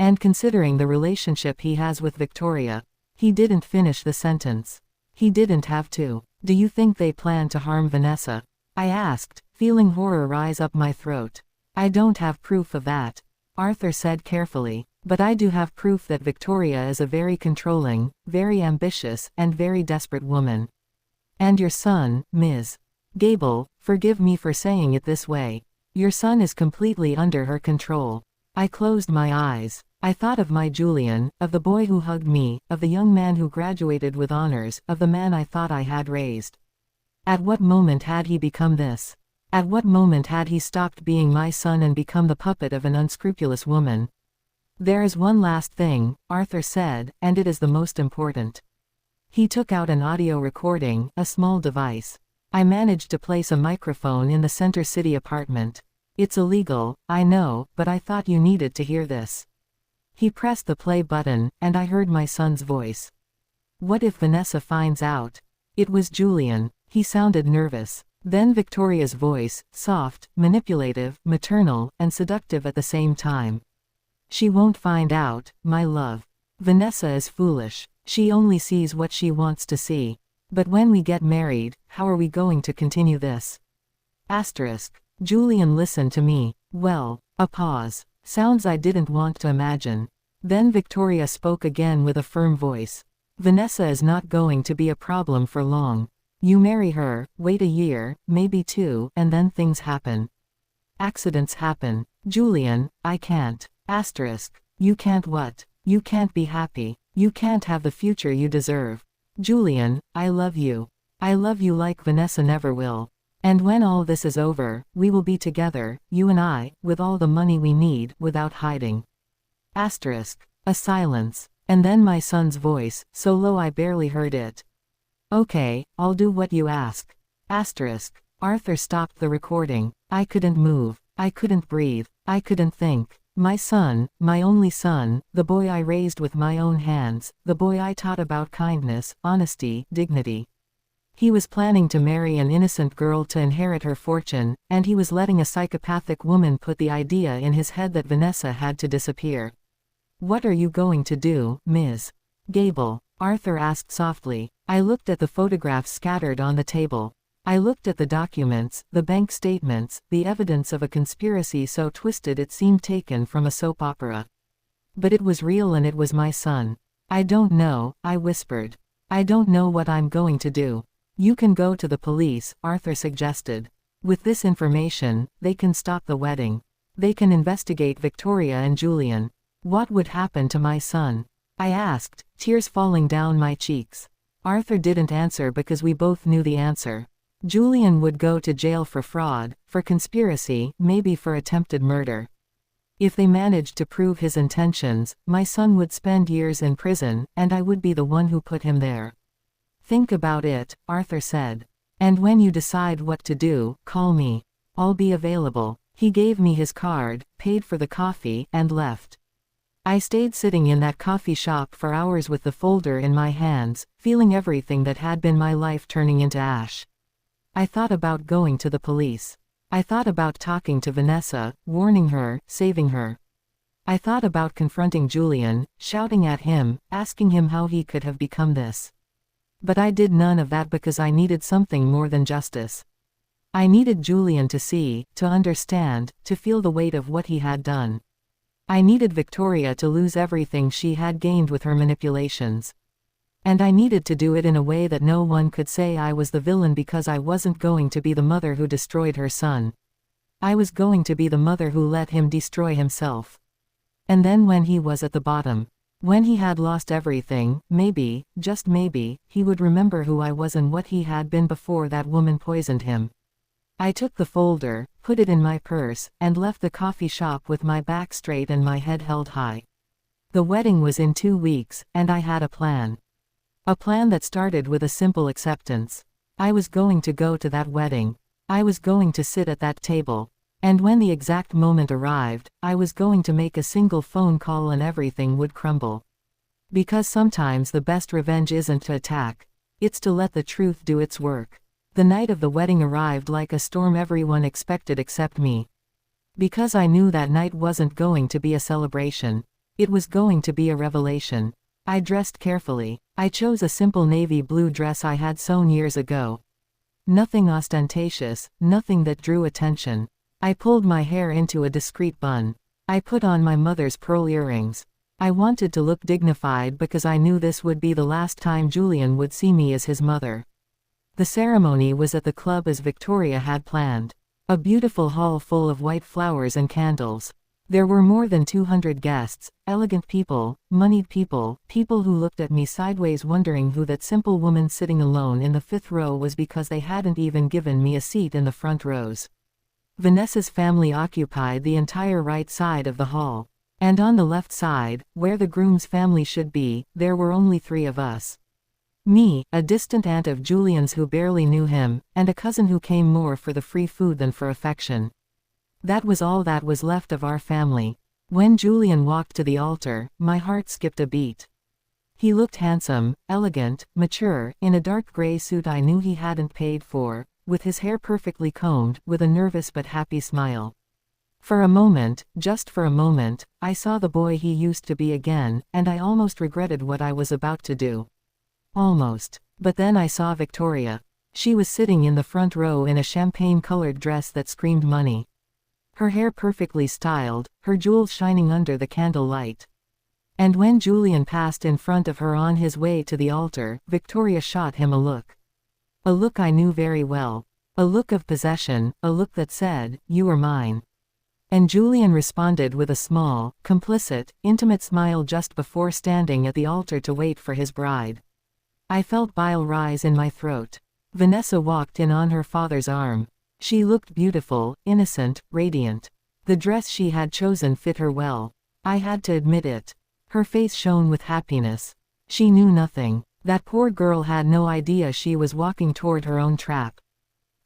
And considering the relationship he has with Victoria. He didn't finish the sentence. He didn't have to. Do you think they plan to harm Vanessa? I asked, feeling horror rise up my throat. I don't have proof of that, Arthur said carefully, but I do have proof that Victoria is a very controlling, very ambitious, and very desperate woman. And your son, Ms. Gable, forgive me for saying it this way. Your son is completely under her control. I closed my eyes. I thought of my Julian, of the boy who hugged me, of the young man who graduated with honors, of the man I thought I had raised. At what moment had he become this? At what moment had he stopped being my son and become the puppet of an unscrupulous woman? There is one last thing, Arthur said, and it is the most important. He took out an audio recording, a small device. I managed to place a microphone in the Center City apartment. It's illegal, I know, but I thought you needed to hear this. He pressed the play button, and I heard my son's voice. What if Vanessa finds out? It was Julian. He sounded nervous. Then Victoria's voice, soft, manipulative, maternal, and seductive at the same time. She won't find out, my love. Vanessa is foolish. She only sees what she wants to see. But when we get married, how are we going to continue this? Asterisk. Julian listened to me. Well, a pause. Sounds I didn't want to imagine. Then Victoria spoke again with a firm voice. Vanessa is not going to be a problem for long. You marry her, wait a year, maybe 2, and then things happen. Accidents happen. Julian, I can't. Asterisk. You can't what? You can't be happy. You can't have the future you deserve. Julian, I love you. I love you like Vanessa never will. And when all this is over, we will be together, you and I, with all the money we need, without hiding. Asterisk. A silence. And then my son's voice, so low I barely heard it. Okay, I'll do what you ask. Asterisk. Arthur stopped the recording. I couldn't move. I couldn't breathe. I couldn't think. My son, my only son, the boy I raised with my own hands, the boy I taught about kindness, honesty, dignity. He was planning to marry an innocent girl to inherit her fortune, and he was letting a psychopathic woman put the idea in his head that Vanessa had to disappear. What are you going to do, Ms. Gable? Arthur asked softly. I looked at the photographs scattered on the table. I looked at the documents, the bank statements, the evidence of a conspiracy so twisted it seemed taken from a soap opera. But it was real and it was my son. I don't know, I whispered. I don't know what I'm going to do. You can go to the police, Arthur suggested. With this information, they can stop the wedding. They can investigate Victoria and Julian. What would happen to my son? I asked, tears falling down my cheeks. Arthur didn't answer because we both knew the answer. Julian would go to jail for fraud, for conspiracy, maybe for attempted murder. If they managed to prove his intentions, my son would spend years in prison, and I would be the one who put him there. Think about it, Arthur said. And when you decide what to do, call me. I'll be available. He gave me his card, paid for the coffee, and left. I stayed sitting in that coffee shop for hours with the folder in my hands, feeling everything that had been my life turning into ash. I thought about going to the police. I thought about talking to Vanessa, warning her, saving her. I thought about confronting Julian, shouting at him, asking him how he could have become this. But I did none of that because I needed something more than justice. I needed Julian to see, to understand, to feel the weight of what he had done. I needed Victoria to lose everything she had gained with her manipulations. And I needed to do it in a way that no one could say I was the villain, because I wasn't going to be the mother who destroyed her son. I was going to be the mother who let him destroy himself. And then when he was at the bottom, when he had lost everything, maybe, just maybe, he would remember who I was and what he had been before that woman poisoned him. I took the folder, put it in my purse, and left the coffee shop with my back straight and my head held high. The wedding was in 2 weeks, and I had a plan. A plan that started with a simple acceptance. I was going to go to that wedding. I was going to sit at that table. And when the exact moment arrived, I was going to make a single phone call and everything would crumble. Because sometimes the best revenge isn't to attack. It's to let the truth do its work. The night of the wedding arrived like a storm everyone expected except me. Because I knew that night wasn't going to be a celebration. It was going to be a revelation. I dressed carefully. I chose a simple navy blue dress I had sewn years ago. Nothing ostentatious, nothing that drew attention. I pulled my hair into a discreet bun. I put on my mother's pearl earrings. I wanted to look dignified because I knew this would be the last time Julian would see me as his mother. The ceremony was at the club as Victoria had planned. A beautiful hall full of white flowers and candles. There were more than 200 guests, elegant people, moneyed people, people who looked at me sideways wondering who that simple woman sitting alone in the 5th row was because they hadn't even given me a seat in the front rows. Vanessa's family occupied the entire right side of the hall. And on the left side, where the groom's family should be, there were only 3 of us. Me, a distant aunt of Julian's who barely knew him, and a cousin who came more for the free food than for affection. That was all that was left of our family. When Julian walked to the altar, my heart skipped a beat. He looked handsome, elegant, mature, in a dark gray suit I knew he hadn't paid for, with his hair perfectly combed, with a nervous but happy smile. For a moment, just for a moment, I saw the boy he used to be again, and I almost regretted what I was about to do. Almost. But then I saw Victoria. She was sitting in the front row in a champagne-colored dress that screamed money. Her hair perfectly styled, her jewels shining under the candle light. And when Julian passed in front of her on his way to the altar, Victoria shot him a look. A look I knew very well. A look of possession, a look that said, "You are mine." And Julian responded with a small, complicit, intimate smile just before standing at the altar to wait for his bride. I felt bile rise in my throat. Vanessa walked in on her father's arm. She looked beautiful, innocent, radiant. The dress she had chosen fit her well. I had to admit it. Her face shone with happiness. She knew nothing. That poor girl had no idea she was walking toward her own trap.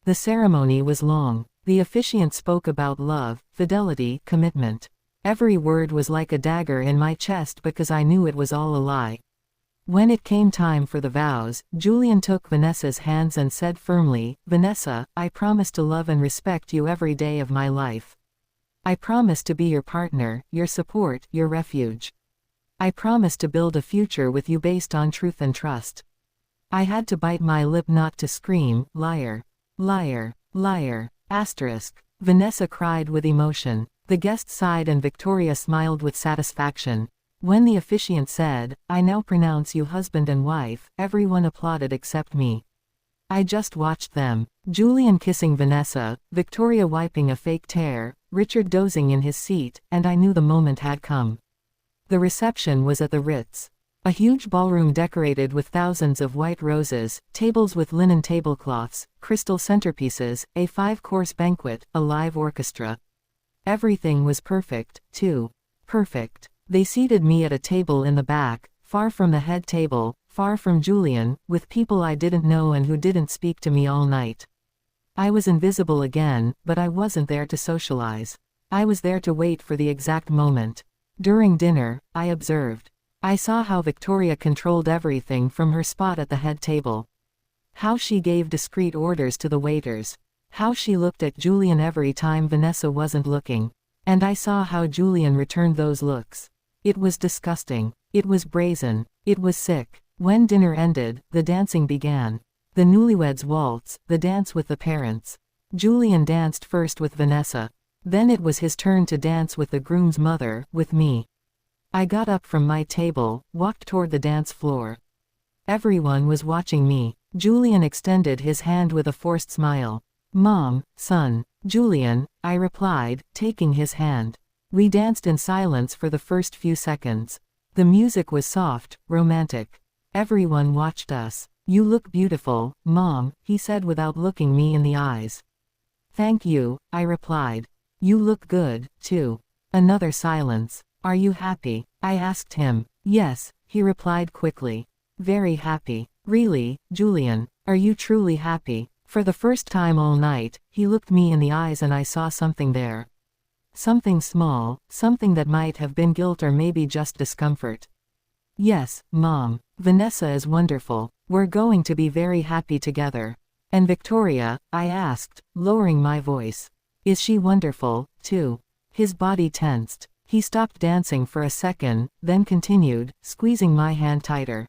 The ceremony was long. The officiant spoke about love, fidelity, commitment. Every word was like a dagger in my chest because I knew it was all a lie. When it came time for the vows, Julian took Vanessa's hands and said firmly, "Vanessa, I promise to love and respect you every day of my life. I promise to be your partner, your support, your refuge. I promise to build a future with you based on truth and trust." I had to bite my lip not to scream, "Liar. Liar. Liar." Vanessa cried with emotion. The guests sighed and Victoria smiled with satisfaction. When the officiant said, "I now pronounce you husband and wife," everyone applauded except me. I just watched them. Julian kissing Vanessa, Victoria wiping a fake tear, Richard dozing in his seat, and I knew the moment had come. The reception was at the Ritz. A huge ballroom decorated with thousands of white roses, tables with linen tablecloths, crystal centerpieces, a 5-course banquet, a live orchestra. Everything was perfect, too. Perfect. They seated me at a table in the back, far from the head table, far from Julian, with people I didn't know and who didn't speak to me all night. I was invisible again, but I wasn't there to socialize. I was there to wait for the exact moment. During dinner, I observed. I saw how Victoria controlled everything from her spot at the head table. How she gave discreet orders to the waiters. How she looked at Julian every time Vanessa wasn't looking. And I saw how Julian returned those looks. It was disgusting. It was brazen. It was sick. When dinner ended, the dancing began. The newlyweds waltz, the dance with the parents. Julian danced first with Vanessa. Then it was his turn to dance with the groom's mother, with me. I got up from my table, walked toward the dance floor. Everyone was watching me. Julian extended his hand with a forced smile. "Mom, son." "Julian," I replied, taking his hand. We danced in silence for the first few seconds. The music was soft, romantic. Everyone watched us. "You look beautiful, Mom," he said without looking me in the eyes. "Thank you," I replied. "You look good, too." Another silence. "Are you happy?" I asked him. "Yes," he replied quickly. "Very happy." "Really, Julian? Are you truly happy?" For the first time all night, he looked me in the eyes and I saw something there. Something small, something that might have been guilt or maybe just discomfort. "Yes, Mom. Vanessa is wonderful. We're going to be very happy together." "And Victoria?" I asked, lowering my voice. "Is she wonderful, too?" His body tensed. He stopped dancing for a second, then continued, squeezing my hand tighter.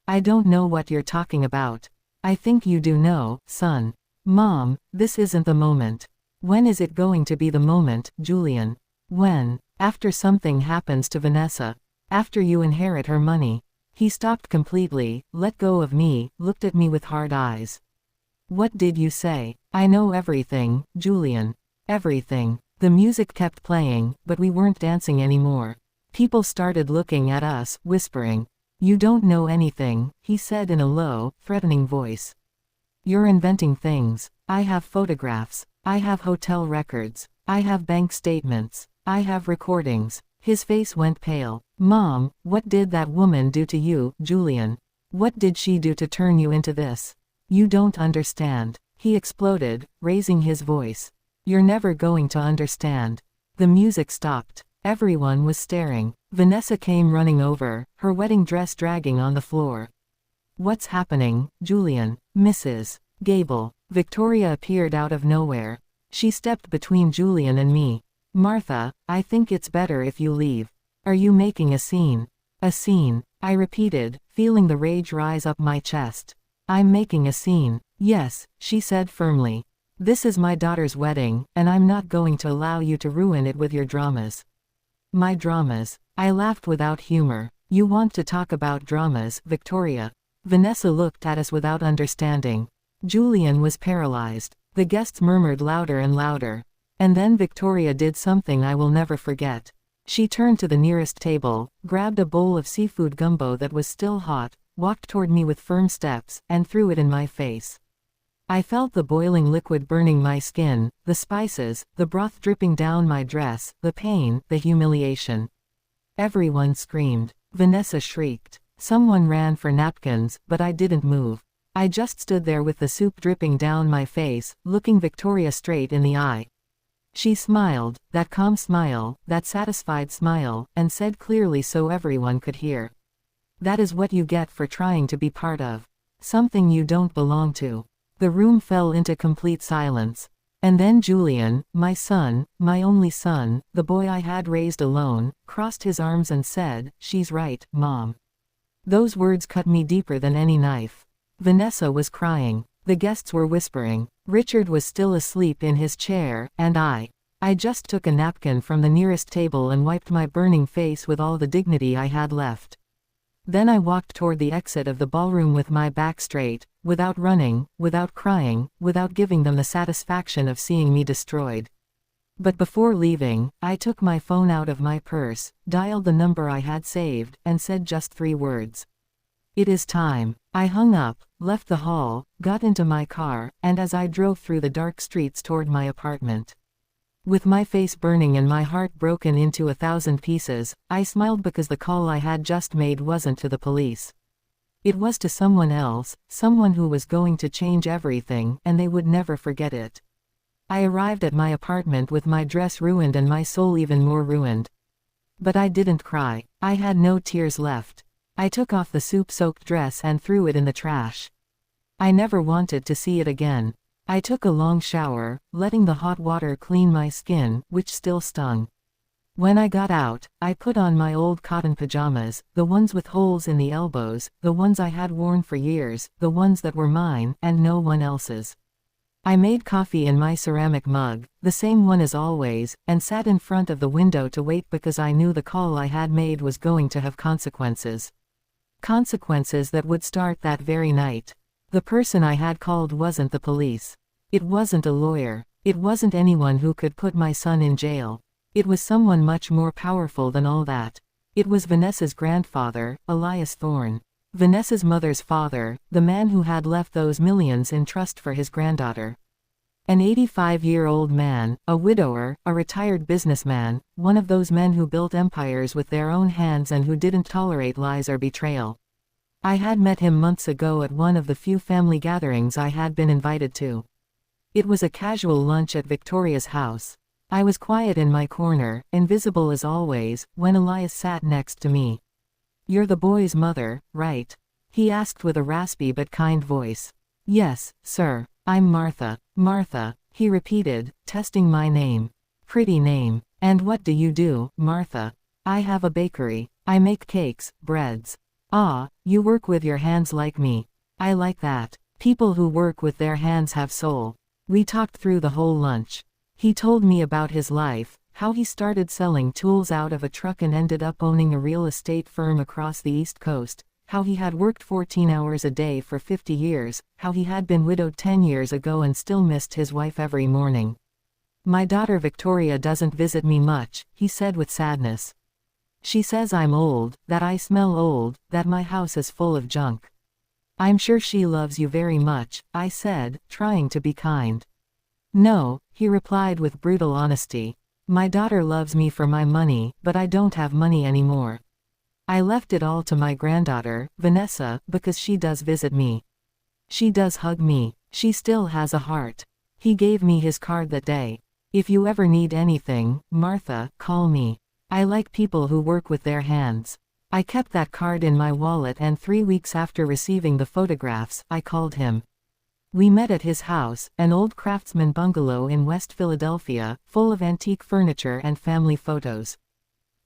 "I don't know what you're talking about." "I think you do know, son." "Mom, this isn't the moment." "When is it going to be the moment, Julian?" "When? After something happens to Vanessa. After you inherit her money." He stopped completely, let go of me, looked at me with hard eyes. "What did you say?" "I know everything, Julian. Everything." The music kept playing, but we weren't dancing anymore. People started looking at us, whispering. "You don't know anything," he said in a low, threatening voice. "You're inventing things. I have photographs. I have hotel records. I have bank statements. I have recordings." His face went pale. "Mom, what did that woman do to you, Julian? What did she do to turn you into this? You don't understand." He exploded, raising his voice. "You're never going to understand." The music stopped. Everyone was staring. Vanessa came running over, her wedding dress dragging on the floor. "What's happening, Julian?" "Mrs. Gable." Victoria appeared out of nowhere. She stepped between Julian and me. "Martha, I think it's better if you leave. Are you making a scene?" "A scene," I repeated, feeling the rage rise up my chest. "I'm making a scene." "Yes," she said firmly. "This is my daughter's wedding, and I'm not going to allow you to ruin it with your dramas." "My dramas?" I laughed without humor. "You want to talk about dramas, Victoria?" Vanessa looked at us without understanding. Julian was paralyzed. The guests murmured louder and louder. And then Victoria did something I will never forget. She turned to the nearest table, grabbed a bowl of seafood gumbo that was still hot, walked toward me with firm steps, and threw it in my face. I felt the boiling liquid burning my skin, the spices, the broth dripping down my dress, the pain, the humiliation. Everyone screamed. Vanessa shrieked. Someone ran for napkins, but I didn't move. I just stood there with the soup dripping down my face, looking Victoria straight in the eye. She smiled, that calm smile, that satisfied smile, and said clearly so everyone could hear. "That is what you get for trying to be part of something you don't belong to." The room fell into complete silence. And then Julian, my son, my only son, the boy I had raised alone, crossed his arms and said, "She's right, Mom." Those words cut me deeper than any knife. Vanessa was crying. The guests were whispering. Richard was still asleep in his chair, and I just took a napkin from the nearest table and wiped my burning face with all the dignity I had left. Then I walked toward the exit of the ballroom with my back straight, without running, without crying, without giving them the satisfaction of seeing me destroyed. But before leaving, I took my phone out of my purse, dialed the number I had saved, and said just 3 words. "It is time." I hung up, left the hall, got into my car, and as I drove through the dark streets toward my apartment, with my face burning and my heart broken into 1,000 pieces, I smiled because the call I had just made wasn't to the police. It was to someone else, someone who was going to change everything, and they would never forget it. I arrived at my apartment with my dress ruined and my soul even more ruined. But I didn't cry. I had no tears left. I took off the soup-soaked dress and threw it in the trash. I never wanted to see it again. I took a long shower, letting the hot water clean my skin, which still stung. When I got out, I put on my old cotton pajamas, the ones with holes in the elbows, the ones I had worn for years, the ones that were mine, and no one else's. I made coffee in my ceramic mug, the same one as always, and sat in front of the window to wait because I knew the call I had made was going to have consequences. Consequences that would start that very night. The person I had called wasn't the police. It wasn't a lawyer. It wasn't anyone who could put my son in jail. It was someone much more powerful than all that. It was Vanessa's grandfather, Elias Thorne. Vanessa's mother's father, the man who had left those millions in trust for his granddaughter. An 85-year-old man, a widower, a retired businessman, one of those men who built empires with their own hands and who didn't tolerate lies or betrayal. I had met him months ago at one of the few family gatherings I had been invited to. It was a casual lunch at Victoria's house. I was quiet in my corner, invisible as always, when Elias sat next to me. "You're the boy's mother, right?" he asked with a raspy but kind voice. "Yes, sir. I'm Martha." "Martha," he repeated, testing my name. "Pretty name. And what do you do, Martha?" "I have a bakery. I make cakes, breads." "Ah, you work with your hands like me. I like that. People who work with their hands have soul." We talked through the whole lunch. He told me about his life, how he started selling tools out of a truck and ended up owning a real estate firm across the East Coast, how he had worked 14 hours a day for 50 years, how he had been widowed 10 years ago and still missed his wife every morning. "My daughter Victoria doesn't visit me much," he said with sadness. "She says I'm old, that I smell old, that my house is full of junk." "I'm sure she loves you very much," I said, trying to be kind. "No," he replied with brutal honesty. "My daughter loves me for my money, but I don't have money anymore. I left it all to my granddaughter, Vanessa, because she does visit me. She does hug me. She still has a heart." He gave me his card that day. "If you ever need anything, Martha, call me. I like people who work with their hands." I kept that card in my wallet, and 3 weeks after receiving the photographs, I called him. We met at his house, an old craftsman bungalow in West Philadelphia, full of antique furniture and family photos.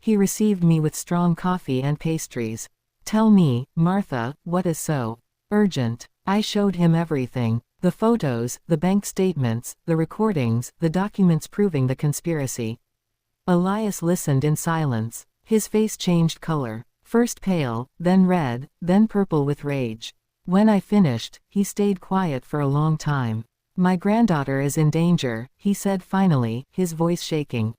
He received me with strong coffee and pastries. "Tell me, Martha, what is so urgent?" I showed him everything. The photos, the bank statements, the recordings, the documents proving the conspiracy. Elias listened in silence. His face changed color. First pale, then red, then purple with rage. When I finished, he stayed quiet for a long time. "My granddaughter is in danger," he said finally, his voice shaking.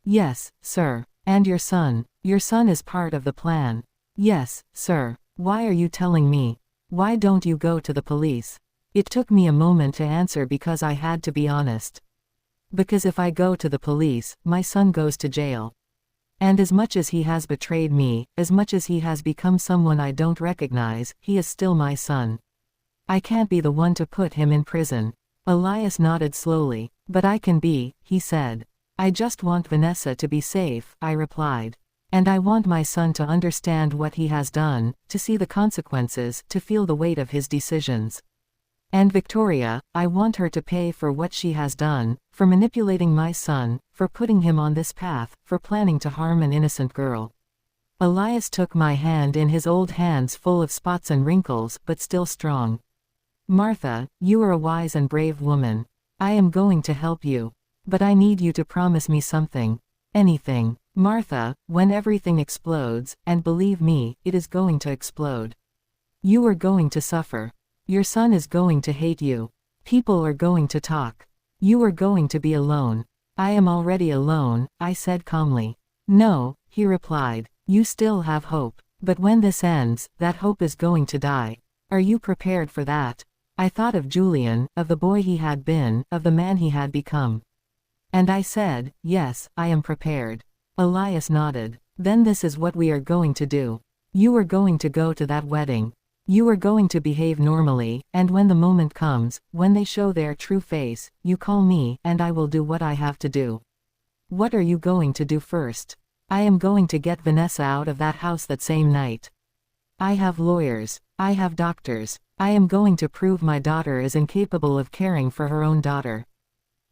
"Yes, sir. And your son. Your son is part of the plan." "Yes, sir. Why are you telling me? Why don't you go to the police?" It took me a moment to answer because I had to be honest. "Because if I go to the police, my son goes to jail. And as much as he has betrayed me, as much as he has become someone I don't recognize, he is still my son. I can't be the one to put him in prison." Elias nodded slowly. "But I can be," he said. "I just want Vanessa to be safe," I replied. "And I want my son to understand what he has done, to see the consequences, to feel the weight of his decisions. And Victoria, I want her to pay for what she has done, for manipulating my son, for putting him on this path, for planning to harm an innocent girl." Elias took my hand in his old hands full of spots and wrinkles, but still strong. "Martha, you are a wise and brave woman. I am going to help you. But I need you to promise me something. Anything. Martha, when everything explodes, and believe me, it is going to explode. You are going to suffer. Your son is going to hate you. People are going to talk. You are going to be alone." "I am already alone," I said calmly. "No," he replied. "You still have hope. But when this ends, that hope is going to die. Are you prepared for that?" I thought of Julian, of the boy he had been, of the man he had become. And I said, "Yes, I am prepared." Elias nodded. "Then this is what we are going to do. You are going to go to that wedding. You are going to behave normally, and when the moment comes, when they show their true face, you call me, and I will do what I have to do." "What are you going to do first?" "I am going to get Vanessa out of that house that same night. I have lawyers. I have doctors. I am going to prove my daughter is incapable of caring for her own daughter.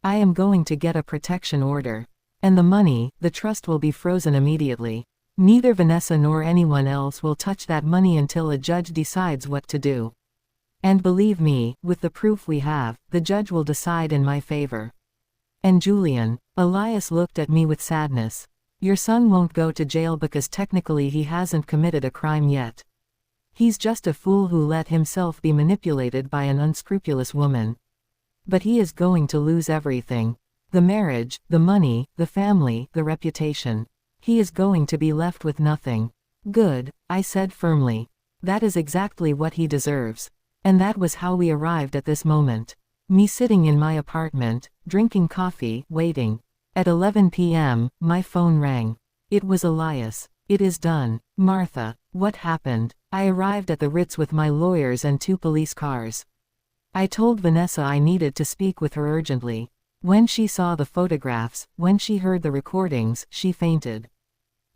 I am going to get a protection order. And the money, the trust will be frozen immediately. Neither Vanessa nor anyone else will touch that money until a judge decides what to do. And believe me, with the proof we have, the judge will decide in my favor. And Julian, Elias looked at me with sadness. Your son won't go to jail because technically he hasn't committed a crime yet. He's just a fool who let himself be manipulated by an unscrupulous woman. But he is going to lose everything. The marriage, the money, the family, the reputation. He is going to be left with nothing. Good, I said firmly. That is exactly what he deserves. And that was how we arrived at this moment. Me sitting in my apartment, drinking coffee, waiting. At 11 p.m., my phone rang. It was Elias. It is done. Martha, what happened? I arrived at the Ritz with my lawyers and 2 police cars. I told Vanessa I needed to speak with her urgently. When she saw the photographs, when she heard the recordings, she fainted.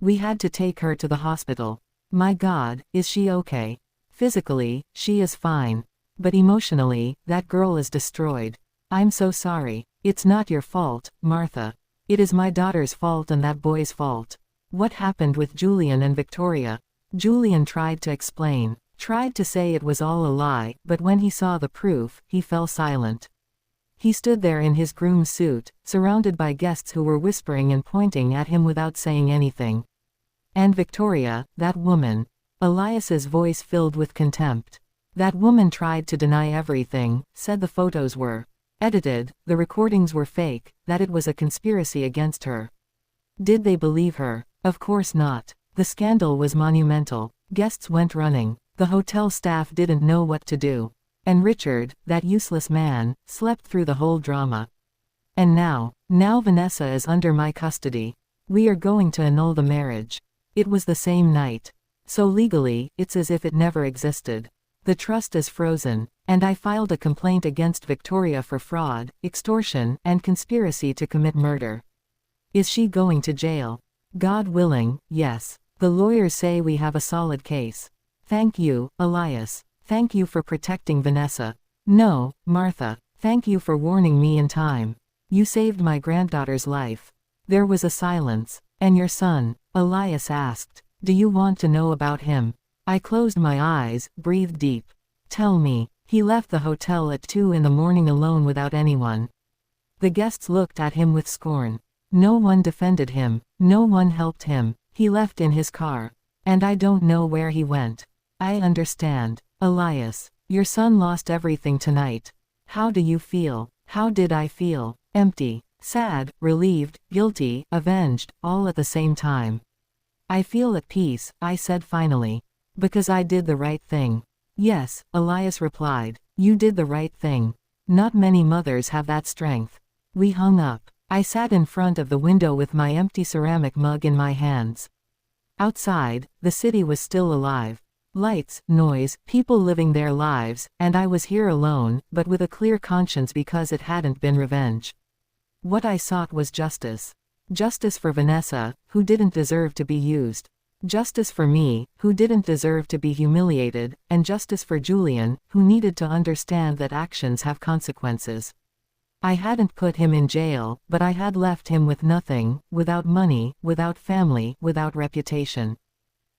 We had to take her to the hospital. My God, is she okay? Physically, she is fine. But emotionally, that girl is destroyed. I'm so sorry. It's not your fault, Martha. It is my daughter's fault and that boy's fault. What happened with Julian and Victoria? Julian tried to explain, tried to say it was all a lie, but when he saw the proof, he fell silent. He stood there in his groom's suit, surrounded by guests who were whispering and pointing at him without saying anything. And Victoria, that woman. Elias's voice filled with contempt. That woman tried to deny everything, said the photos were edited, the recordings were fake, that it was a conspiracy against her. Did they believe her? Of course not. The scandal was monumental. Guests went running. The hotel staff didn't know what to do. And Richard, that useless man, slept through the whole drama. And now Vanessa is under my custody. We are going to annul the marriage. It was the same night. So legally, it's as if it never existed. The trust is frozen, and I filed a complaint against Victoria for fraud, extortion, and conspiracy to commit murder. Is she going to jail? God willing, yes. The lawyers say we have a solid case. Thank you, Elias. Thank you for protecting Vanessa. No, Martha. Thank you for warning me in time. You saved my granddaughter's life. There was a silence. And your son? Elias asked. Do you want to know about him? I closed my eyes, breathed deep. Tell me. He left the hotel at 2 in the morning alone without anyone. The guests looked at him with scorn. No one defended him. No one helped him. He left in his car. And I don't know where he went. I understand. Elias, your son lost everything tonight. How do you feel? How did I feel? Empty, sad, relieved, guilty, avenged, all at the same time. I feel at peace, I said finally. Because I did the right thing. Yes, Elias replied. You did the right thing. Not many mothers have that strength. We hung up. I sat in front of the window with my empty ceramic mug in my hands. Outside, the city was still alive. Lights, noise, people living their lives, and I was here alone, but with a clear conscience because it hadn't been revenge. What I sought was justice. Justice for Vanessa, who didn't deserve to be used. Justice for me, who didn't deserve to be humiliated, and justice for Julian, who needed to understand that actions have consequences. I hadn't put him in jail, but I had left him with nothing, without money, without family, without reputation.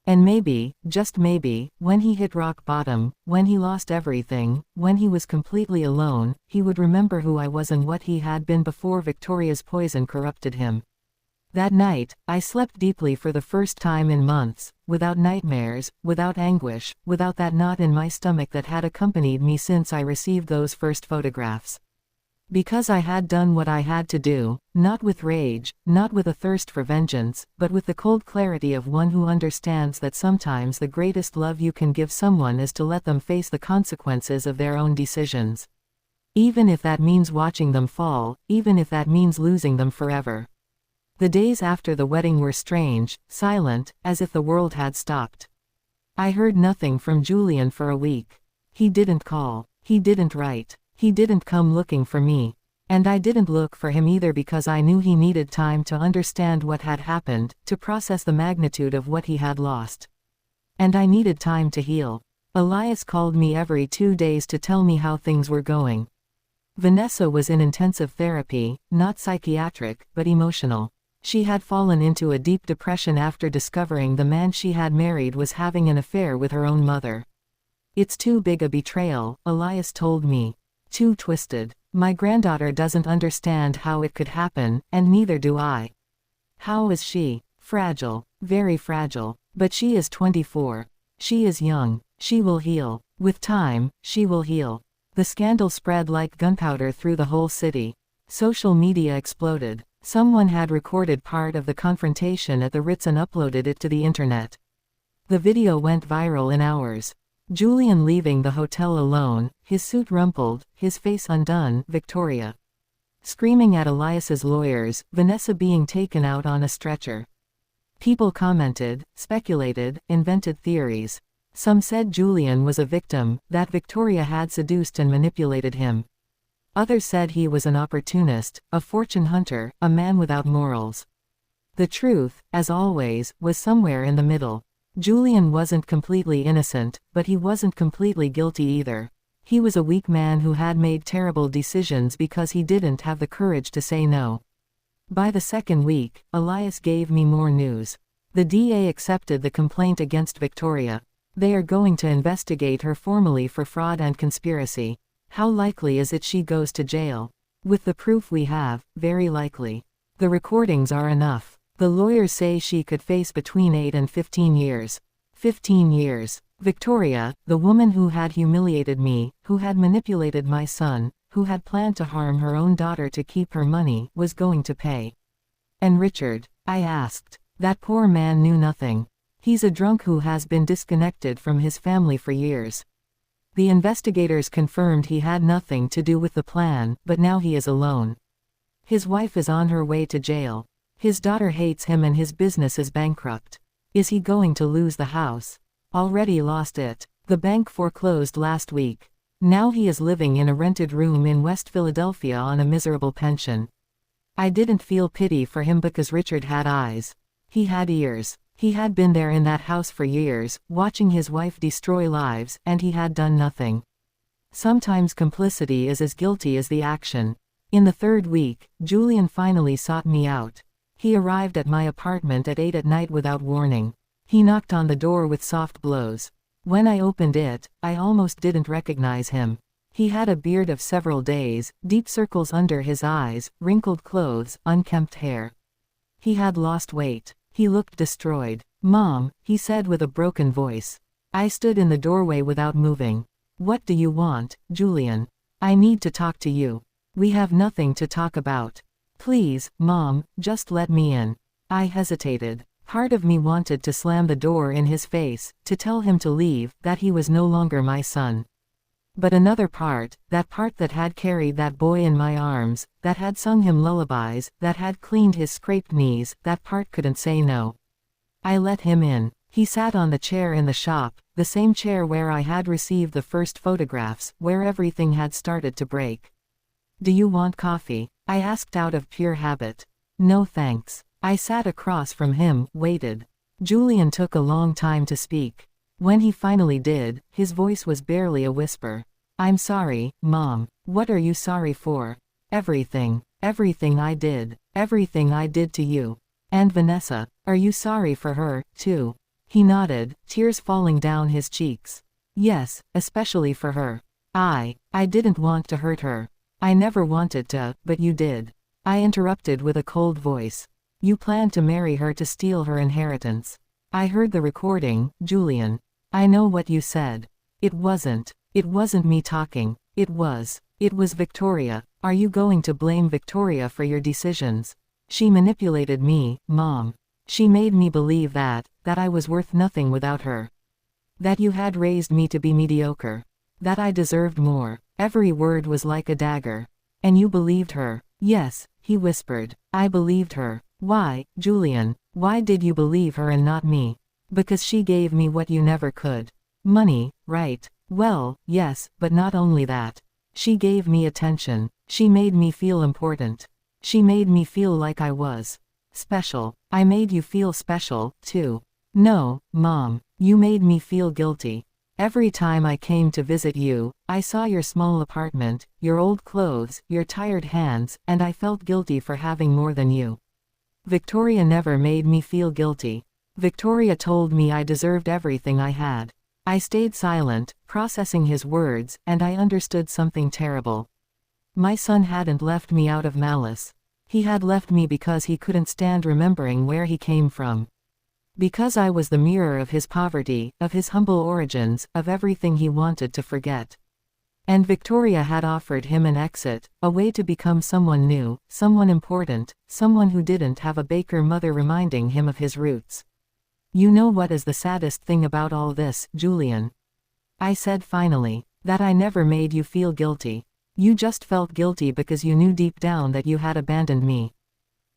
And maybe, just maybe, when he hit rock bottom, when he lost everything, when he was completely alone, he would remember who I was and what he had been before Victoria's poison corrupted him. That night, I slept deeply for the first time in months, without nightmares, without anguish, without that knot in my stomach that had accompanied me since I received those first photographs. Because I had done what I had to do, not with rage, not with a thirst for vengeance, but with the cold clarity of one who understands that sometimes the greatest love you can give someone is to let them face the consequences of their own decisions. Even if that means watching them fall, even if that means losing them forever. The days after the wedding were strange, silent, as if the world had stopped. I heard nothing from Julian for a week. He didn't call. He didn't write. He didn't come looking for me. And I didn't look for him either because I knew he needed time to understand what had happened, to process the magnitude of what he had lost. And I needed time to heal. Elias called me every 2 days to tell me how things were going. Vanessa was in intensive therapy, not psychiatric, but emotional. She had fallen into a deep depression after discovering the man she had married was having an affair with her own mother. It's too big a betrayal, Elias told me. Too twisted. My granddaughter doesn't understand how it could happen, and neither do I. How is she? Fragile. Very fragile. But she is 24. She is young. She will heal. With time, she will heal. The scandal spread like gunpowder through the whole city. Social media exploded. Someone had recorded part of the confrontation at the Ritz and uploaded it to the internet. The video went viral in hours. Julian leaving the hotel alone, his suit rumpled, his face undone, Victoria screaming at Elias's lawyers, Vanessa being taken out on a stretcher. People commented, speculated, invented theories. Some said Julian was a victim, that Victoria had seduced and manipulated him. Others said he was an opportunist, a fortune hunter, a man without morals. The truth, as always, was somewhere in the middle. Julian wasn't completely innocent, but he wasn't completely guilty either. He was a weak man who had made terrible decisions because he didn't have the courage to say no. By the second week, Elias gave me more news. The DA accepted the complaint against Victoria. They are going to investigate her formally for fraud and conspiracy. How likely is it she goes to jail? With the proof we have, very likely. The recordings are enough. The lawyers say she could face between 8 and 15 years. 15 years. Victoria, the woman who had humiliated me, who had manipulated my son, who had planned to harm her own daughter to keep her money, was going to pay. And Richard? I asked. That poor man knew nothing. He's a drunk who has been disconnected from his family for years. The investigators confirmed he had nothing to do with the plan, but now he is alone. His wife is on her way to jail. His daughter hates him and his business is bankrupt. Is he going to lose the house? Already lost it. The bank foreclosed last week. Now he is living in a rented room in West Philadelphia on a miserable pension. I didn't feel pity for him because Richard had eyes. He had ears. He had been there in that house for years, watching his wife destroy lives, and he had done nothing. Sometimes complicity is as guilty as the action. In the third week, Julian finally sought me out. He arrived at my apartment at 8 at night without warning. He knocked on the door with soft blows. When I opened it, I almost didn't recognize him. He had a beard of several days, deep circles under his eyes, wrinkled clothes, unkempt hair. He had lost weight. He looked destroyed. "Mom," he said with a broken voice. I stood in the doorway without moving. "What do you want, Julian? I need to talk to you. We have nothing to talk about. Please, Mom, just let me in." I hesitated. Part of me wanted to slam the door in his face, to tell him to leave, that he was no longer my son. But another part, that part that had carried that boy in my arms, that had sung him lullabies, that had cleaned his scraped knees, that part couldn't say no. I let him in. He sat on the chair in the shop, the same chair where I had received the first photographs, where everything had started to break. "Do you want coffee?" I asked out of pure habit. "No thanks." I sat across from him, waited. Julian took a long time to speak. When he finally did, his voice was barely a whisper. "I'm sorry, Mom." "What are you sorry for?" "Everything. Everything I did. Everything I did to you. And Vanessa. Are you sorry for her, too?" He nodded, tears falling down his cheeks. "Yes, especially for her. I didn't want to hurt her. I never wanted to, but you did." I interrupted with a cold voice. "You planned to marry her to steal her inheritance." I heard the recording, Julian. I know what you said. It wasn't me talking. It was Victoria. Are you going to blame Victoria for your decisions? She manipulated me, Mom. She made me believe that I was worth nothing without her. That you had raised me to be mediocre. That I deserved more. Every word was like a dagger. And you believed her." "Yes," he whispered. "I believed her." "Why, Julian? Why did you believe her and not me?" "Because she gave me what you never could. Money, right? Well, yes, but not only that. She gave me attention. She made me feel important. She made me feel like I was special. I made you feel special, too." "No, Mom. You made me feel guilty. Every time I came to visit you, I saw your small apartment, your old clothes, your tired hands, and I felt guilty for having more than you. Victoria never made me feel guilty. Victoria told me I deserved everything I had. I stayed silent, processing his words, and I understood something terrible. My son hadn't left me out of malice. He had left me because he couldn't stand remembering where he came from. Because I was the mirror of his poverty, of his humble origins, of everything he wanted to forget. And Victoria had offered him an exit, a way to become someone new, someone important, someone who didn't have a baker mother reminding him of his roots. You know what is the saddest thing about all this, Julian? I said finally. That I never made you feel guilty. You just felt guilty because you knew deep down that you had abandoned me.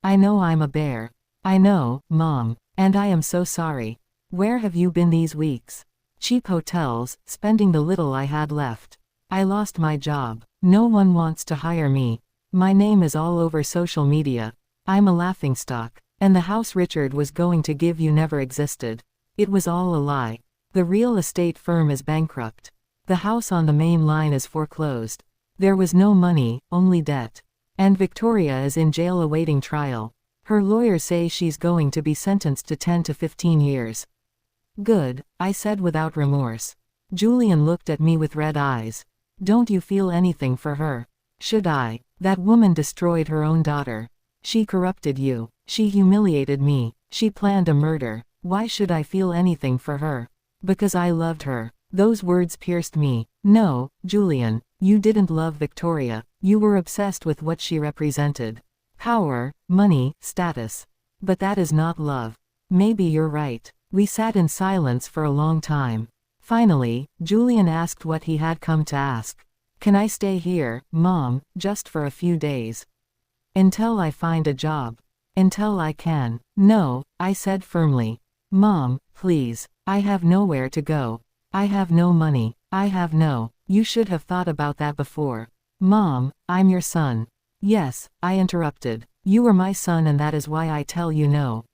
I know I'm a bear. I know, Mom. And I am so sorry. Where have you been these weeks? Cheap hotels, spending the little I had left. I lost my job. No one wants to hire me. My name is all over social media. I'm a laughingstock. And the house Richard was going to give you never existed. It was all a lie. The real estate firm is bankrupt. The house on the main line is foreclosed. There was no money, only debt. And Victoria is in jail awaiting trial. Her lawyers say she's going to be sentenced to 10 to 15 years. Good, I said without remorse. Julian looked at me with red eyes. Don't you feel anything for her? Should I? That woman destroyed her own daughter. She corrupted you. She humiliated me. She planned a murder. Why should I feel anything for her? Because I loved her. Those words pierced me. No, Julian, you didn't love Victoria. You were obsessed with what she represented. Power, money, status. But that is not love. Maybe you're right. We sat in silence for a long time. Finally, Julian asked what he had come to ask. Can I stay here, Mom, just for a few days? Until I find a job. Until I can. No, I said firmly. Mom, please. I have nowhere to go. I have no money. I have no. You should have thought about that before. Mom, I'm your son. Yes, I interrupted. You are my son and that is why I tell you no.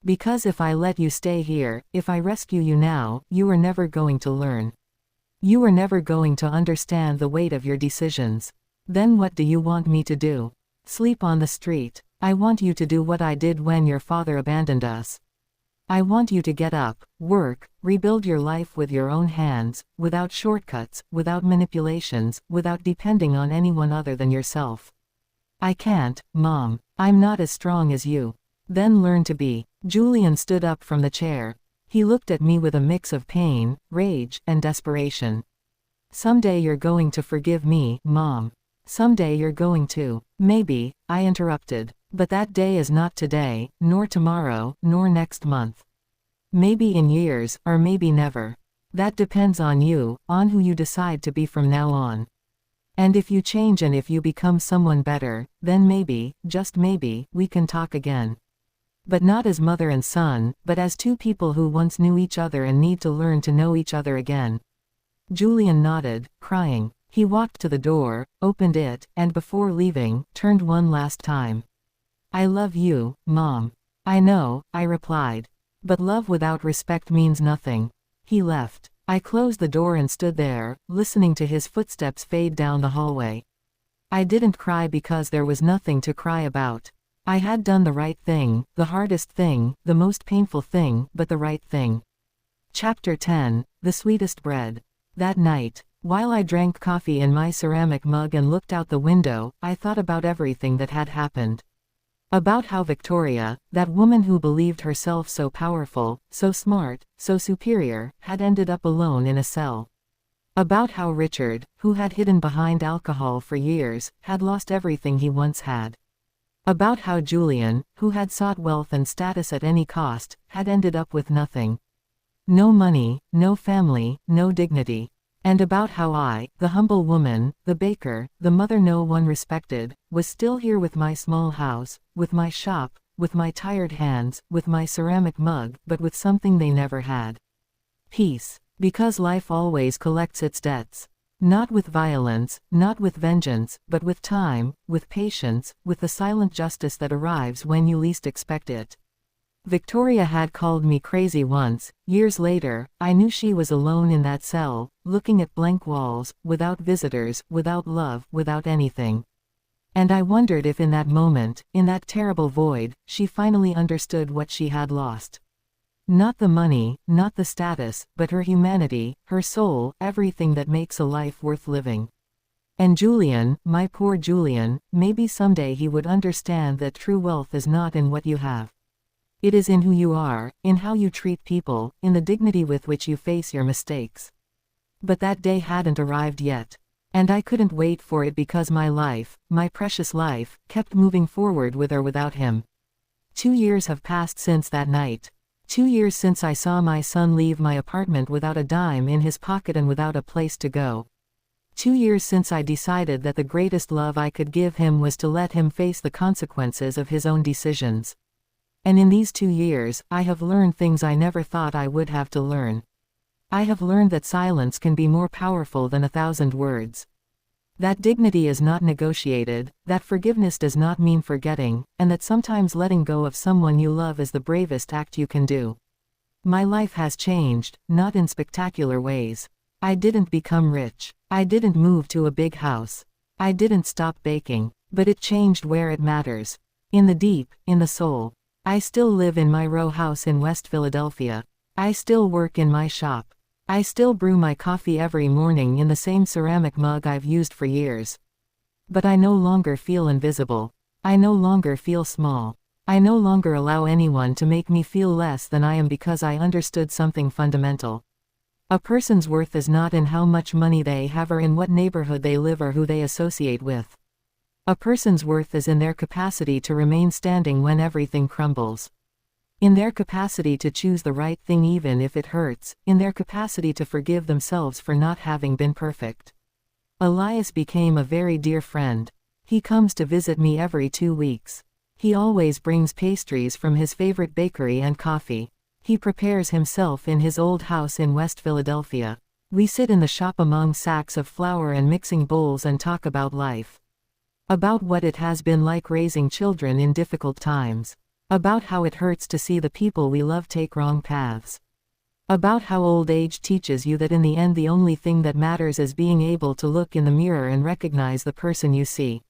Because if I let you stay here, if I rescue you now, you are never going to learn. You are never going to understand the weight of your decisions. Then what do you want me to do? Sleep on the street. I want you to do what I did when your father abandoned us. I want you to get up, work, rebuild your life with your own hands, without shortcuts, without manipulations, without depending on anyone other than yourself. I can't, Mom. I'm not as strong as you. Then learn to be. Julian stood up from the chair. He looked at me with a mix of pain, rage, and desperation. Someday you're going to forgive me, Mom. Someday you're going to. Maybe, I interrupted. But that day is not today, nor tomorrow, nor next month. Maybe in years, or maybe never. That depends on you, on who you decide to be from now on. And if you change and if you become someone better, then maybe, just maybe, we can talk again. But not as mother and son, but as two people who once knew each other and need to learn to know each other again. Julian nodded, crying. He walked to the door, opened it, and before leaving, turned one last time. I love you, Mom. I know, I replied. But love without respect means nothing. He left. I closed the door and stood there, listening to his footsteps fade down the hallway. I didn't cry because there was nothing to cry about. I had done the right thing, the hardest thing, the most painful thing, but the right thing. Chapter 10, The Sweetest Bread. That night, while I drank coffee in my ceramic mug and looked out the window, I thought about everything that had happened. About how Victoria, that woman who believed herself so powerful, so smart, so superior, had ended up alone in a cell. About how Richard, who had hidden behind alcohol for years, had lost everything he once had. About how Julian, who had sought wealth and status at any cost, had ended up with nothing. No money, no family, no dignity. And about how I, the humble woman, the baker, the mother no one respected, was still here with my small house, with my shop, with my tired hands, with my ceramic mug, but with something they never had. Peace. Because life always collects its debts. Not with violence, not with vengeance, but with time, with patience, with the silent justice that arrives when you least expect it. Victoria had called me crazy once. Years later, I knew she was alone in that cell, looking at blank walls, without visitors, without love, without anything. And I wondered if in that moment, in that terrible void, she finally understood what she had lost. Not the money, not the status, but her humanity, her soul, everything that makes a life worth living. And Julian, my poor Julian, maybe someday he would understand that true wealth is not in what you have. It is in who you are, in how you treat people, in the dignity with which you face your mistakes. But that day hadn't arrived yet. And I couldn't wait for it because my life, my precious life, kept moving forward with or without him. 2 years have passed since that night. 2 years since I saw my son leave my apartment without a dime in his pocket and without a place to go. 2 years since I decided that the greatest love I could give him was to let him face the consequences of his own decisions. And in these 2 years, I have learned things I never thought I would have to learn. I have learned that silence can be more powerful than 1,000 words. That dignity is not negotiated, that forgiveness does not mean forgetting, and that sometimes letting go of someone you love is the bravest act you can do. My life has changed, not in spectacular ways. I didn't become rich. I didn't move to a big house. I didn't stop baking, but it changed where it matters. In the deep, in the soul. I still live in my row house in West Philadelphia. I still work in my shop. I still brew my coffee every morning in the same ceramic mug I've used for years. But I no longer feel invisible. I no longer feel small. I no longer allow anyone to make me feel less than I am because I understood something fundamental. A person's worth is not in how much money they have or in what neighborhood they live or who they associate with. A person's worth is in their capacity to remain standing when everything crumbles. In their capacity to choose the right thing even if it hurts, in their capacity to forgive themselves for not having been perfect. Elias became a very dear friend. He comes to visit me every 2 weeks. He always brings pastries from his favorite bakery and coffee. He prepares himself in his old house in West Philadelphia. We sit in the shop among sacks of flour and mixing bowls and talk about life. About what it has been like raising children in difficult times. About how it hurts to see the people we love take wrong paths. About how old age teaches you that in the end the only thing that matters is being able to look in the mirror and recognize the person you see.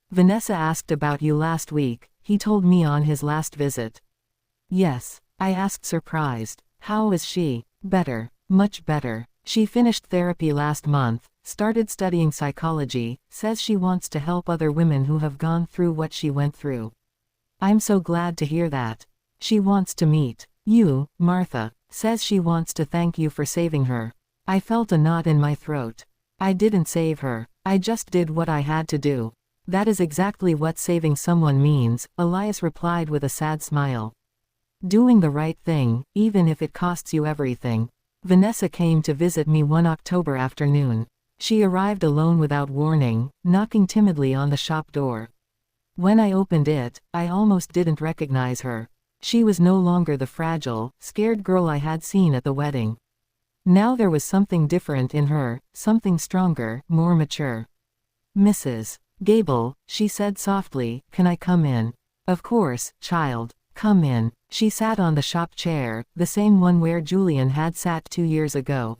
Vanessa asked about you last week, he told me on his last visit. Yes, I asked surprised. How is she? Better, much better. She finished therapy last month, started studying psychology, says she wants to help other women who have gone through what she went through. I'm so glad to hear that. She wants to meet you, Martha, says she wants to thank you for saving her. I felt a knot in my throat. I didn't save her. I just did what I had to do. That is exactly what saving someone means, Elias replied with a sad smile. Doing the right thing, even if it costs you everything. Vanessa came to visit me one October afternoon. She arrived alone without warning, knocking timidly on the shop door. When I opened it, I almost didn't recognize her. She was no longer the fragile, scared girl I had seen at the wedding. Now there was something different in her, something stronger, more mature. Mrs. Gable, she said softly, can I come in? Of course, child, come in. She sat on the shop chair, the same one where Julian had sat 2 years ago.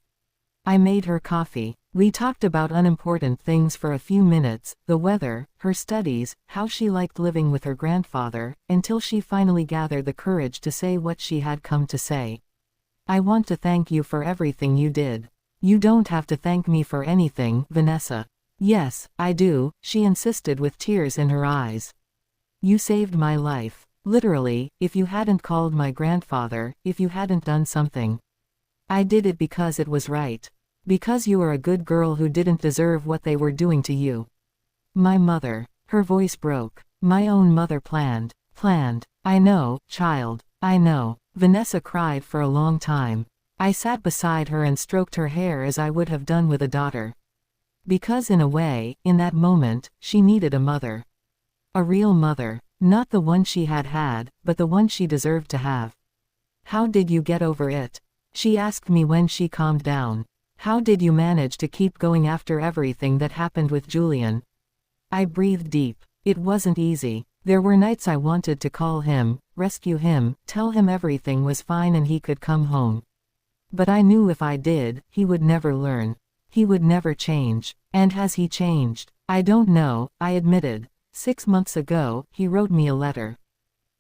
I made her coffee. We talked about unimportant things for a few minutes, the weather, her studies, how she liked living with her grandfather, until she finally gathered the courage to say what she had come to say. I want to thank you for everything you did. You don't have to thank me for anything, Vanessa. Yes, I do, she insisted with tears in her eyes. You saved my life. Literally, if you hadn't called my grandfather, if you hadn't done something. I did it because it was right. Because you are a good girl who didn't deserve what they were doing to you. My mother. Her voice broke. My own mother planned. I know, child. I know. Vanessa cried for a long time. I sat beside her and stroked her hair as I would have done with a daughter. Because in a way, in that moment, she needed a mother. A real mother. Not the one she had had, but the one she deserved to have. How did you get over it? She asked me when she calmed down. How did you manage to keep going after everything that happened with Julian? I breathed deep. It wasn't easy. There were nights I wanted to call him, rescue him, tell him everything was fine and he could come home. But I knew if I did, he would never learn. He would never change. And has he changed? I don't know, I admitted. 6 months ago, he wrote me a letter.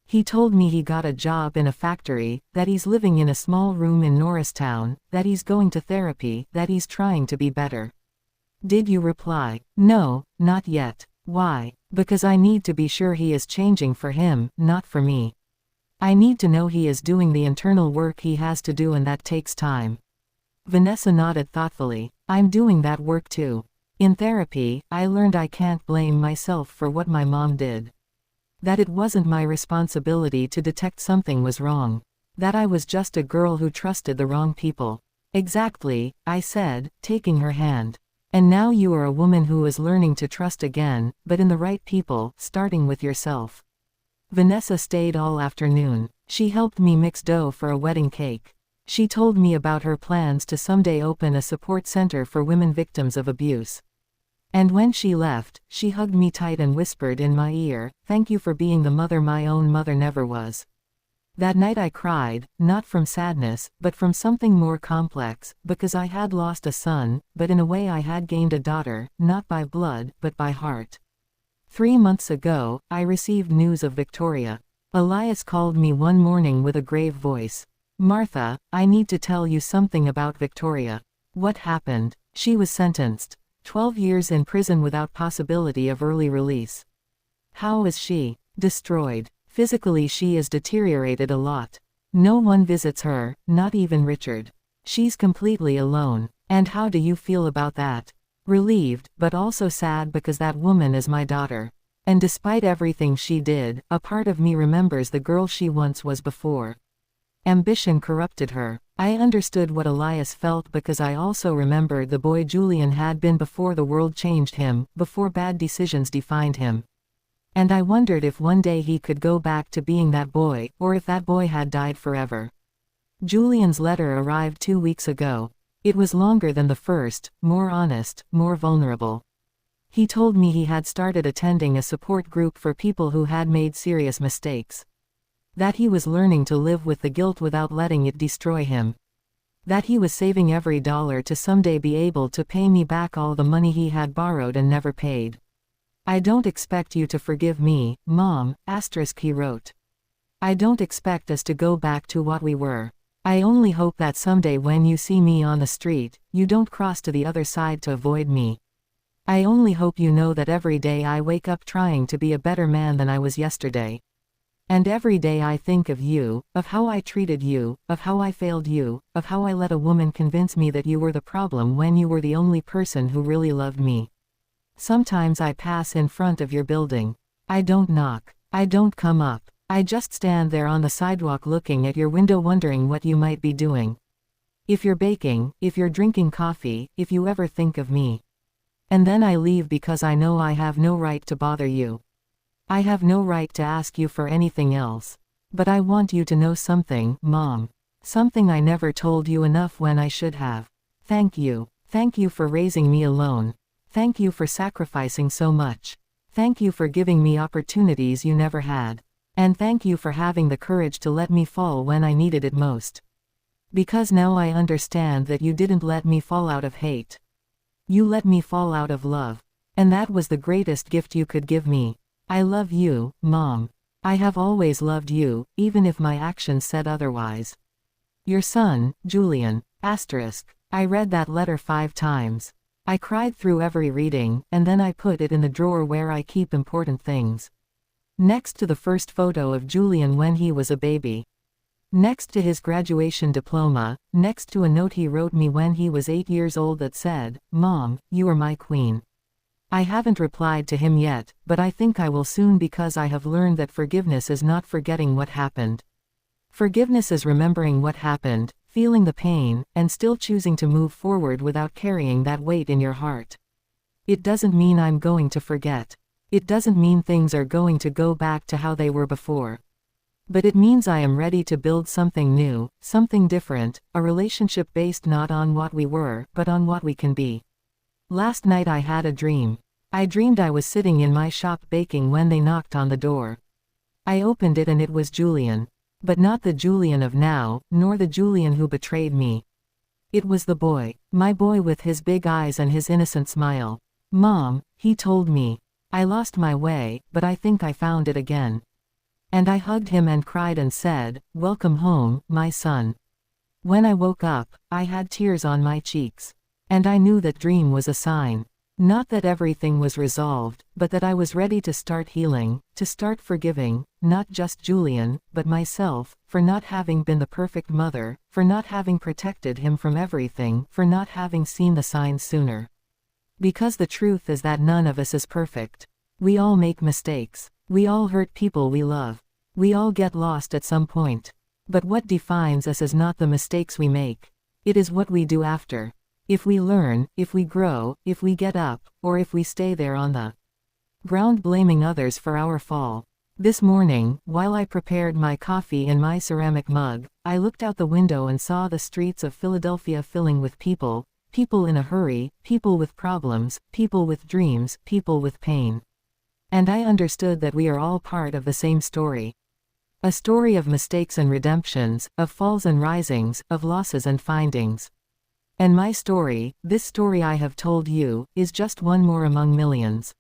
He told me he got a job in a factory, that he's living in a small room in Norristown, that he's going to therapy, that he's trying to be better. Did you reply? No, not yet. Why? Because I need to be sure he is changing for him, not for me. I need to know he is doing the internal work he has to do, and that takes time. Vanessa nodded thoughtfully. I'm doing that work too. In therapy, I learned I can't blame myself for what my mom did. That it wasn't my responsibility to detect something was wrong. That I was just a girl who trusted the wrong people. Exactly, I said, taking her hand. And now you are a woman who is learning to trust again, but in the right people, starting with yourself. Vanessa stayed all afternoon. She helped me mix dough for a wedding cake. She told me about her plans to someday open a support center for women victims of abuse. And when she left, she hugged me tight and whispered in my ear, "Thank you for being the mother my own mother never was." That night I cried, not from sadness, but from something more complex, because I had lost a son, but in a way I had gained a daughter, not by blood, but by heart. 3 months ago, I received news of Victoria. Elias called me one morning with a grave voice. "Martha, I need to tell you something about Victoria." What happened? She was sentenced. 12 years in prison without possibility of early release. How is she? Destroyed. Physically she is deteriorated a lot. No one visits her, not even Richard. She's completely alone. And how do you feel about that? Relieved, but also sad because that woman is my daughter. And despite everything she did, a part of me remembers the girl she once was before. Ambition corrupted her. I understood what Elias felt because I also remembered the boy Julian had been before the world changed him, before bad decisions defined him. And I wondered if one day he could go back to being that boy, or if that boy had died forever. Julian's letter arrived 2 weeks ago. It was longer than the first, more honest, more vulnerable. He told me he had started attending a support group for people who had made serious mistakes. That he was learning to live with the guilt without letting it destroy him. That he was saving every dollar to someday be able to pay me back all the money he had borrowed and never paid. "I don't expect you to forgive me, Mom," he wrote. "I don't expect us to go back to what we were. I only hope that someday when you see me on the street, you don't cross to the other side to avoid me. I only hope you know that every day I wake up trying to be a better man than I was yesterday. And every day I think of you, of how I treated you, of how I failed you, of how I let a woman convince me that you were the problem when you were the only person who really loved me. Sometimes I pass in front of your building. I don't knock. I don't come up. I just stand there on the sidewalk looking at your window wondering what you might be doing. If you're baking, if you're drinking coffee, if you ever think of me. And then I leave because I know I have no right to bother you. I have no right to ask you for anything else. But I want you to know something, Mom. Something I never told you enough when I should have. Thank you. Thank you for raising me alone. Thank you for sacrificing so much. Thank you for giving me opportunities you never had. And thank you for having the courage to let me fall when I needed it most. Because now I understand that you didn't let me fall out of hate. You let me fall out of love. And that was the greatest gift you could give me. I love you, Mom. I have always loved you, even if my actions said otherwise. Your son, Julian. I read that letter 5 times. I cried through every reading, and then I put it in the drawer where I keep important things. Next to the first photo of Julian when he was a baby. Next to his graduation diploma, next to a note he wrote me when he was 8 years old that said, "Mom, you are my queen." I haven't replied to him yet, but I think I will soon because I have learned that forgiveness is not forgetting what happened. Forgiveness is remembering what happened, feeling the pain, and still choosing to move forward without carrying that weight in your heart. It doesn't mean I'm going to forget. It doesn't mean things are going to go back to how they were before. But it means I am ready to build something new, something different, a relationship based not on what we were, but on what we can be. Last night I had a dream. I dreamed I was sitting in my shop baking when they knocked on the door. I opened it and it was Julian. But not the Julian of now, nor the Julian who betrayed me. It was the boy, my boy with his big eyes and his innocent smile. "Mom," he told me. I lost my way, but I think I found it again. And I hugged him and cried and said, "Welcome home, my son." When I woke up, I had tears on my cheeks. And I knew that dream was a sign. Not that everything was resolved, but that I was ready to start healing, to start forgiving, not just Julian, but myself, for not having been the perfect mother, for not having protected him from everything, for not having seen the signs sooner. Because the truth is that none of us is perfect. We all make mistakes. We all hurt people we love. We all get lost at some point. But what defines us is not the mistakes we make. It is what we do after. If we learn, if we grow, if we get up, or if we stay there on the ground blaming others for our fall. This morning, while I prepared my coffee in my ceramic mug, I looked out the window and saw the streets of Philadelphia filling with people, people in a hurry, people with problems, people with dreams, people with pain. And I understood that we are all part of the same story. A story of mistakes and redemptions, of falls and risings, of losses and findings. And my story, this story I have told you, is just one more among millions.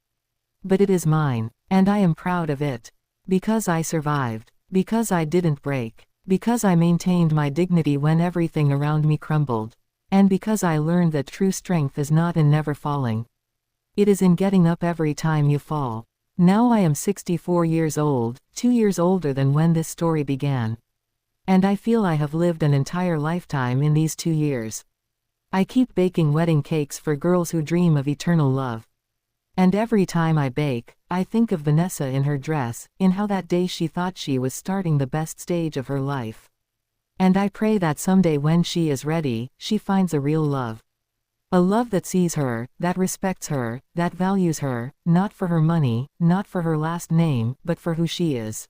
But it is mine, and I am proud of it. Because I survived. Because I didn't break. Because I maintained my dignity when everything around me crumbled. And because I learned that true strength is not in never falling. It is in getting up every time you fall. Now I am 64 years old, 2 years older than when this story began. And I feel I have lived an entire lifetime in these 2 years. I keep baking wedding cakes for girls who dream of eternal love. And every time I bake, I think of Vanessa in her dress, in how that day she thought she was starting the best stage of her life. And I pray that someday when she is ready, she finds a real love. A love that sees her, that respects her, that values her, not for her money, not for her last name, but for who she is.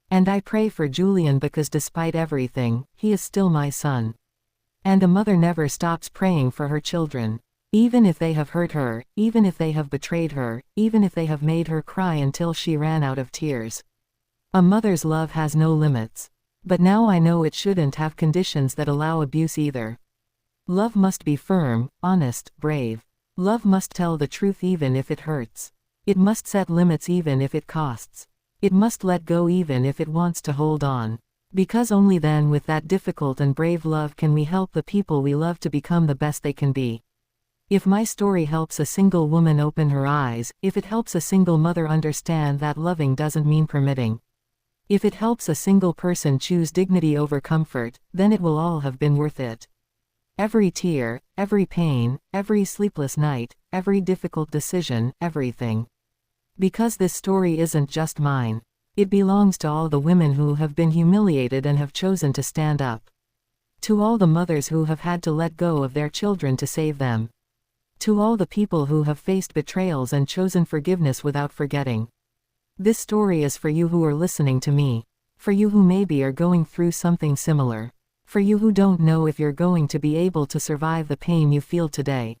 And I pray for Julian because despite everything, he is still my son. And a mother never stops praying for her children. Even if they have hurt her, even if they have betrayed her, even if they have made her cry until she ran out of tears. A mother's love has no limits. But now I know it shouldn't have conditions that allow abuse either. Love must be firm, honest, brave. Love must tell the truth even if it hurts. It must set limits even if it costs. It must let go even if it wants to hold on. Because only then with that difficult and brave love can we help the people we love to become the best they can be. If my story helps a single woman open her eyes, if it helps a single mother understand that loving doesn't mean permitting. If it helps a single person choose dignity over comfort, then it will all have been worth it. Every tear, every pain, every sleepless night, every difficult decision, everything. Because this story isn't just mine. It belongs to all the women who have been humiliated and have chosen to stand up. To all the mothers who have had to let go of their children to save them. To all the people who have faced betrayals and chosen forgiveness without forgetting. This story is for you who are listening to me. For you who maybe are going through something similar. For you who don't know if you're going to be able to survive the pain you feel today.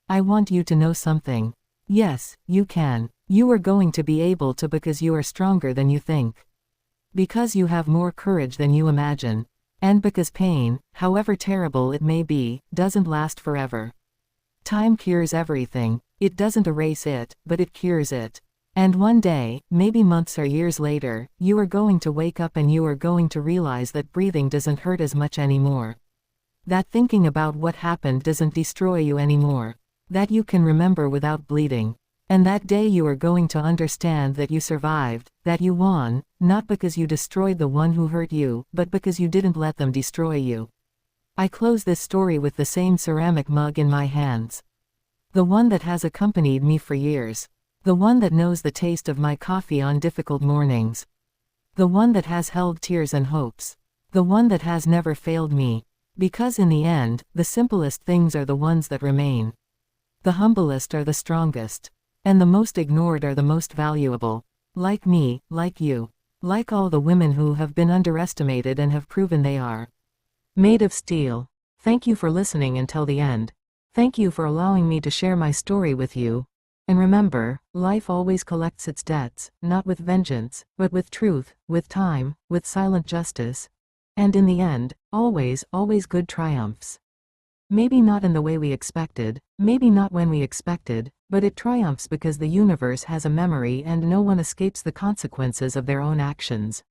I want you to know something. Yes, you can. You are going to be able to because you are stronger than you think. Because you have more courage than you imagine. And because pain, however terrible it may be, doesn't last forever. Time cures everything. It doesn't erase it, but it cures it. And one day, maybe months or years later, you are going to wake up and you are going to realize that breathing doesn't hurt as much anymore. That thinking about what happened doesn't destroy you anymore. That you can remember without bleeding. And that day you are going to understand that you survived, that you won, not because you destroyed the one who hurt you, but because you didn't let them destroy you. I close this story with the same ceramic mug in my hands. The one that has accompanied me for years. The one that knows the taste of my coffee on difficult mornings. The one that has held tears and hopes. The one that has never failed me. Because in the end, the simplest things are the ones that remain. The humblest are the strongest. And the most ignored are the most valuable. Like me, like you. Like all the women who have been underestimated and have proven they are made of steel. Thank you for listening until the end. Thank you for allowing me to share my story with you. And remember, life always collects its debts, not with vengeance, but with truth, with time, with silent justice. And in the end, always, always good triumphs. Maybe not in the way we expected, maybe not when we expected, But it triumphs because the universe has a memory and no one escapes the consequences of their own actions.